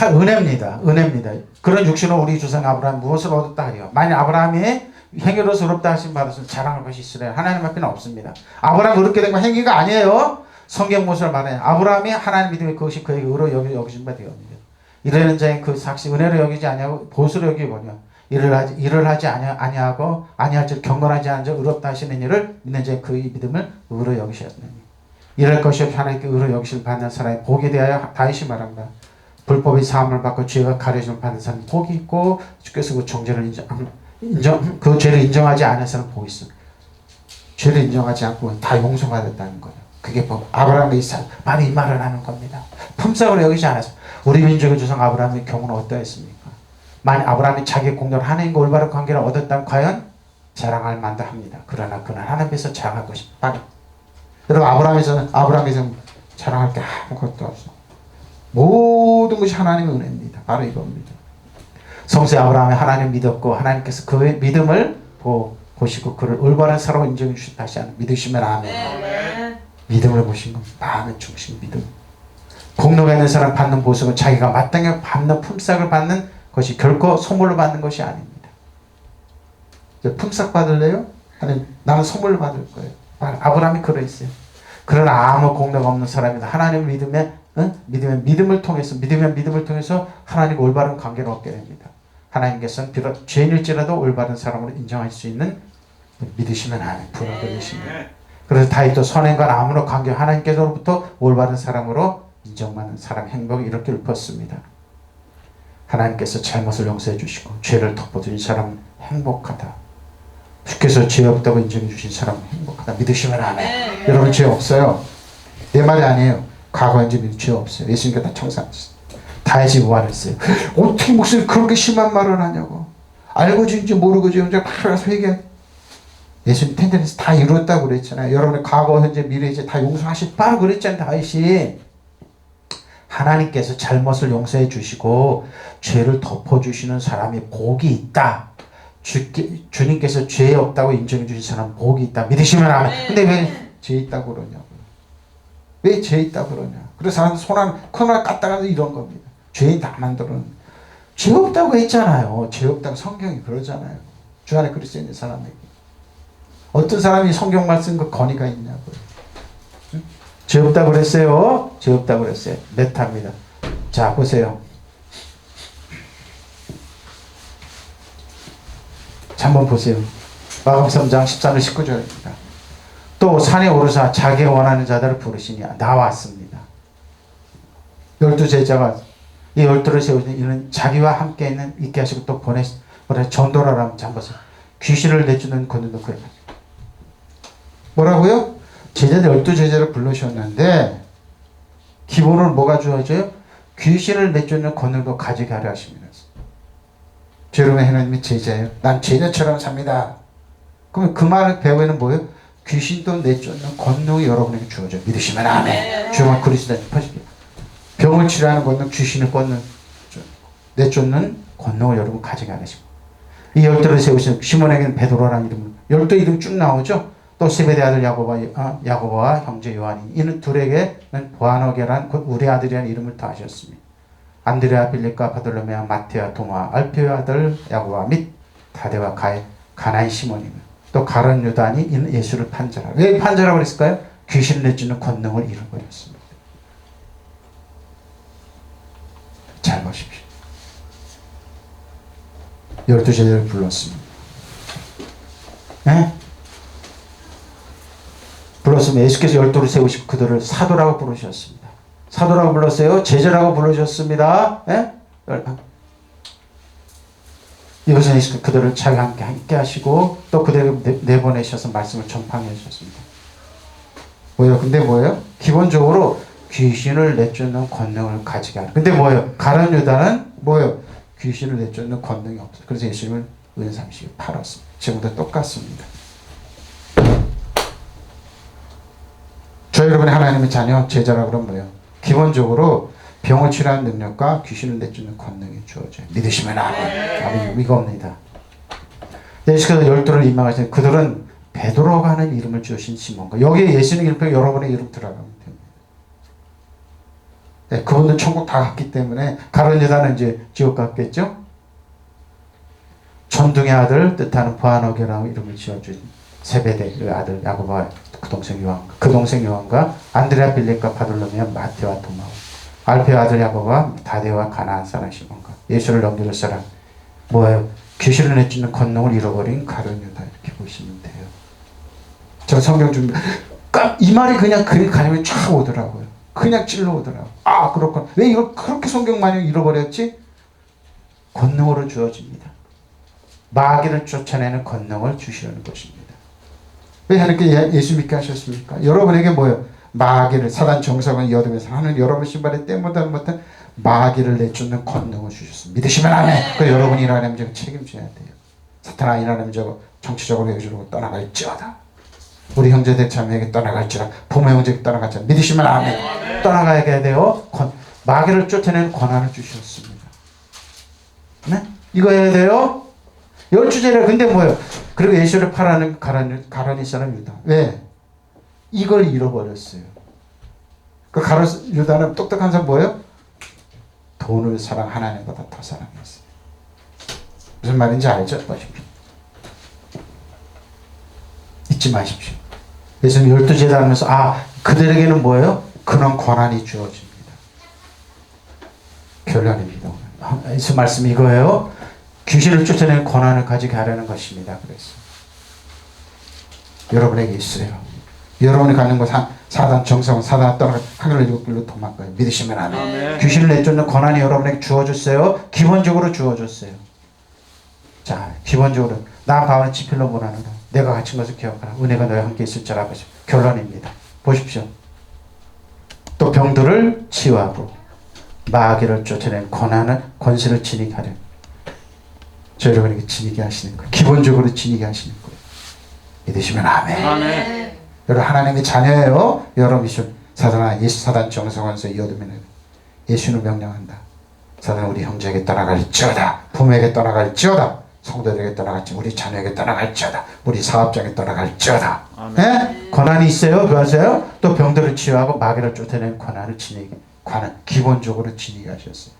은혜입니다. 은혜입니다. 그런 육신은 우리 조상 아브라함 무엇을 얻었다 하리요. 만약 아브라함이 행위로서 의롭다 하신 바로서 자랑할 것이 있으려 하나님 앞에는 없습니다. 아브라함 의롭게 된 건 행위가 아니에요. 성경 무엇을 말해요. 아브라함이 하나님 믿음에 그것이 그에게 의로 여기신 바 되옵니다. 이르는 자의 그 삭시 은혜로 여기지 아니하고 보수로 여기기 뭐냐. 일을 하지 아니하고 아니할 줄 경건하지 않은 자 의롭다 하시는 일을 믿는 자의 그 믿음을 의로 여기셨느니 이럴 것이 없이 하나님께 의로 여기실 받는 사람이 복에 대하여 다윗이 말합니다. 불법의 사함을 받고 죄가 가려짐을 받는 사람이 복이 있고 주께서 그 정죄를 그 죄를 인정하지 않은 사람은 복이 있어. 죄를 인정하지 않고 다 용서받았다는 거예요. 그게 뭐 아브라함과 이삭 바로 이 말을 하는 겁니다. 품삯으로 여기지 않아서 우리 민족의 조상 아브라함의 경우는 어떠했습니까? 만약 아브라함이 자기 공로로 하나님과 올바른 관계를 얻었다면 과연 자랑할 만도 합니다. 그러나 그는 하나님께서 자랑할 것이 바로 여러분 아브라함에서는 자랑할 게 아무것도 없어. 모든 것이 하나님의 은혜입니다. 바로 이겁니다. 성세 아브라함이 하나님 믿었고 하나님께서 그의 믿음을 보시고 그를 올바른 사람으로 인정해 주신 다시 한번 믿으시면 아멘. 믿음을 보신 건 마음의 중심 믿음. 공로가 있는 사람 받는 보석은 자기가 마땅히 받는 품삯을 받는 것이 결코 선물로 받는 것이 아닙니다. 품삯 받을래요? 아니 나는 선물로 받을 거예요. 아브라함이 그러했어요. 그러나 아무 공로가 없는 사람이다. 하나님 믿음을 통해서 하나님과 올바른 관계를 얻게 됩니다. 하나님께서는 비록 죄인일지라도 올바른 사람으로 인정할 수 있는 믿으시면 아멘. 부러워주시면. 그래서 다윗도 선행과 아무런 관계 하나님께서로부터 올바른 사람으로 인정받는 사람 행복이 이렇게 읊었습니다. 하나님께서 잘못을 용서해 주시고 죄를 덮어주신 사람은 행복하다. 주께서 죄 없다고 인정해 주신 사람은 행복하다. 믿으시면 아멘. 여러분 죄 없어요. 내 말이 아니에요. 과거 현재 죄 없어요. 예수님께서 다 청산하셨어요. 다윗이 무한했어요. 어떻게 목사님 그렇게 심한 말을 하냐고. 알고 지은지 모르고 지은지 바로 회개. 예수님 텐텐에서 다 이루었다고 그랬잖아요. 여러분의 과거 현재 미래 이제 다 용서하실 바로 그랬잖아요. 다윗이. 하나님께서 잘못을 용서해 주시고 죄를 덮어주시는 사람이 복이 있다. 주님께서 죄 없다고 인정해 주신 사람은 복이 있다. 믿으시면 아멘. 근데 왜 죄 있다고 그러냐고. 왜 죄 있다고 그러냐. 그래서 사람들 손 하나 깠다가 이런 겁니다. 죄인 다 만들어놓은. 죄 없다고 했잖아요. 죄 없다고 성경이 그러잖아요. 주 안에 그리스도 있는 사람에게. 어떤 사람이 성경 말씀 그 권위가 있냐고요. 응? 죄 없다고 그랬어요. 죄 없다고 그랬어요. 메타입니다. 자, 보세요. 자, 한번 보세요. 마가복음 3장 13절 19절입니다. 또 산에 오르사 자기가 원하는 자들을 부르시니 나왔습니다. 12제자가 이 12를 세우시니 이는 자기와 함께 있게 하시고 또 전도라라면 자 보세요. 귀신을 내주는 권능도 그래. 뭐라고요? 제자들 12제자를 불러주셨는데 기본으로 뭐가 주어져요? 귀신을 내주는 권능도 가지게 하려 하십니다. 여러분 하나님이 제자예요. 난 제자처럼 삽니다. 그러면 그 말을 배우면 뭐예요? 귀신도 내쫓는 권능이 여러분에게 주어져요. 믿으시면 아멘. 주만 그리스도님 퍼십니다. 병을 치료하는 권능, 귀신을 내쫓는 권능을 여러분 가지게 하시고 이 12를 세우신 시몬에게는 베드로라는 이름으로 12 이름 쭉 나오죠. 또 세베대 아들 야고보와 형제 요한이 이는 둘에게는 보아너게란 곧 우리 아들이라는 이름을 더하셨습니다. 안드레아 빌립과 바돌로메와 마테와 도마 알페의 아들 야고보와 및 다데와 가나의 시몬이며 또 가룟 유다니 이는 예수를 판자라. 왜 판자라고 그랬을까요? 귀신을 내주는 권능을 잃어버렸습니다. 잘 보십시오. 12제자를 불렀습니다. 네? 불렀으면 예수께서 12를 세우시고 그들을 사도라고 부르셨습니다. 사도라고 불렀어요. 제자라고 불러주셨습니다. 예? 이것은 예수께서 그들을 자기와 함께 하시고 또 그들을 내보내셔서 말씀을 전파해 주셨습니다. 뭐예요? 근데 뭐예요? 기본적으로 귀신을 내쫓는 권능을 가지게 하는. 근데 뭐예요? 가룟 유다는 뭐예요? 귀신을 내쫓는 권능이 없어요. 그래서 예수님을 은삼시에 팔았습니다. 지금도 똑같습니다. 저 여러분이 하나님의 자녀, 제자라 그러면 뭐예요? 기본적으로 병을 치료하는 능력과 귀신을 내쫓는 권능이 주어져요. 믿으시면 아멘. 아멘. 이거 없습니다. 예수께서 12를 임명하신 그들은 베드로가 하는 이름을 주신 시몬과 여기에 예수님 이름 빼고 여러분의 이름 들어가면 됩니다. 네, 그분들 천국 다 갔기 때문에 가룟 유다는 이제 지옥 갔겠죠. 전둥의 아들 뜻하는 보아너게라고 이름을 지어준 세베대의 아들 야고보와 그 동생 요한과 안드레아 빌립과 바돌로메와 마테와 도마 알페의 아들 야고보와 다데와 가나안 사람 시몬과 예수를 넘겨줄 사람 뭐예요? 귀신을 내쫓는 권능을 잃어버린 가룟 유다 이렇게 보시면 돼요. 저 성경 준비 이 말이 그냥 가슴에 쫙 오더라고요. 그냥 찔러 오더라고요. 아 그렇군. 왜 이걸 그렇게 성경 많이 잃어버렸지? 권능으로 주어집니다. 마귀를 쫓아내는 권능을 주시려는 것입니다. 왜 하나님께 예수 믿게 하셨습니까? 여러분에게 뭐예요? 마귀를 사단 정석은 이어두면서 하는 여러분 신발에 때보다 못한 마귀를 내쫓는 권능을 주셨습니다. 믿으시면 아멘. 그 여러분이 일하려면 저거 책임져야 돼요. 사탄아 일하려면 저거 정치적으로 해주려고 떠나갈지어다. 우리 형제들 자매에게 떠나갈지라 부모 형제에게 떠나갈지라 믿으시면 아멘. 떠나가야 돼요. 마귀를 쫓아내는 권한을 주셨습니다. 네? 이거 해야 돼요. 12제자 근데 뭐예요? 그리고 예수를 팔아는 가룟 사람 유다. 왜? 이걸 잃어버렸어요. 그 가룟 유다는 똑똑한 사람 뭐예요? 돈을 하나님보다 더 사랑했어요. 무슨 말인지 알죠? 보십시오. 잊지 마십시오. 예수님 12제자 하면서 그들에게는 뭐예요? 그런 권한이 주어집니다. 결론입니다. 예수 말씀 이거예요. 귀신을 쫓아내는 권한을 가지게 하려는 것입니다. 그래서 여러분에게 있어요. 여러분이 가는 곳 사단 정성은 사단 떠나가 하늘로 일곱 길로 도망가요. 믿으시면 아멘. 귀신을 내쫓는 권한이 여러분에게 주어졌어요. 기본적으로 주어졌어요. 자, 기본적으로 나 바울은 지필로 보나노라. 내가 갇힌 것을 기억하라. 은혜가 너와 함께 있을 줄 알아보십시오. 결론입니다. 보십시오. 또 병들을 치유하고 마귀를 쫓아낸 권세를 지니게 하려. 저 여러분에게 지니게 하시는 거예요. 기본적으로 지니게 하시는 거예요. 믿으시면 아멘. 아멘. 여러분 하나님의 자녀예요. 여러분 사단아 사단 정성원서 이어두면 예수는 명령한다. 사단 우리 형제에게 떠나갈지어다. 부모에게 떠나갈지어다. 성도들에게 떠나갈지 우리 자녀에게 떠나갈지어다. 우리 사업장에 떠나갈지어다. 네? 권한이 있어요. 그러세요? 또 병들을 치유하고 마귀를 쫓아내는 권한을 지니게 기본적으로 지니게 하셨어요.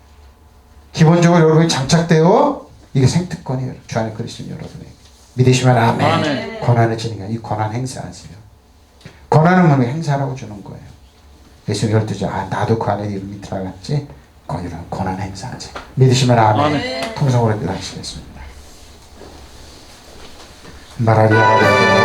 기본적으로 여러분이 장착되어 이게 생특권이에요. 주 안에 그리스도인 여러분에게. 믿으시면 아멘. 아멘. 권한을 지니까 이 권한 행사하세요. 권한은 뭐냐? 행사라고 주는 거예요. 예수님 12절 나도 그 안에 이름이 들어갔지. 이런 권한 행사하지. 믿으시면 아멘. 아멘. 통성으로 일하시겠습니다. 마라리아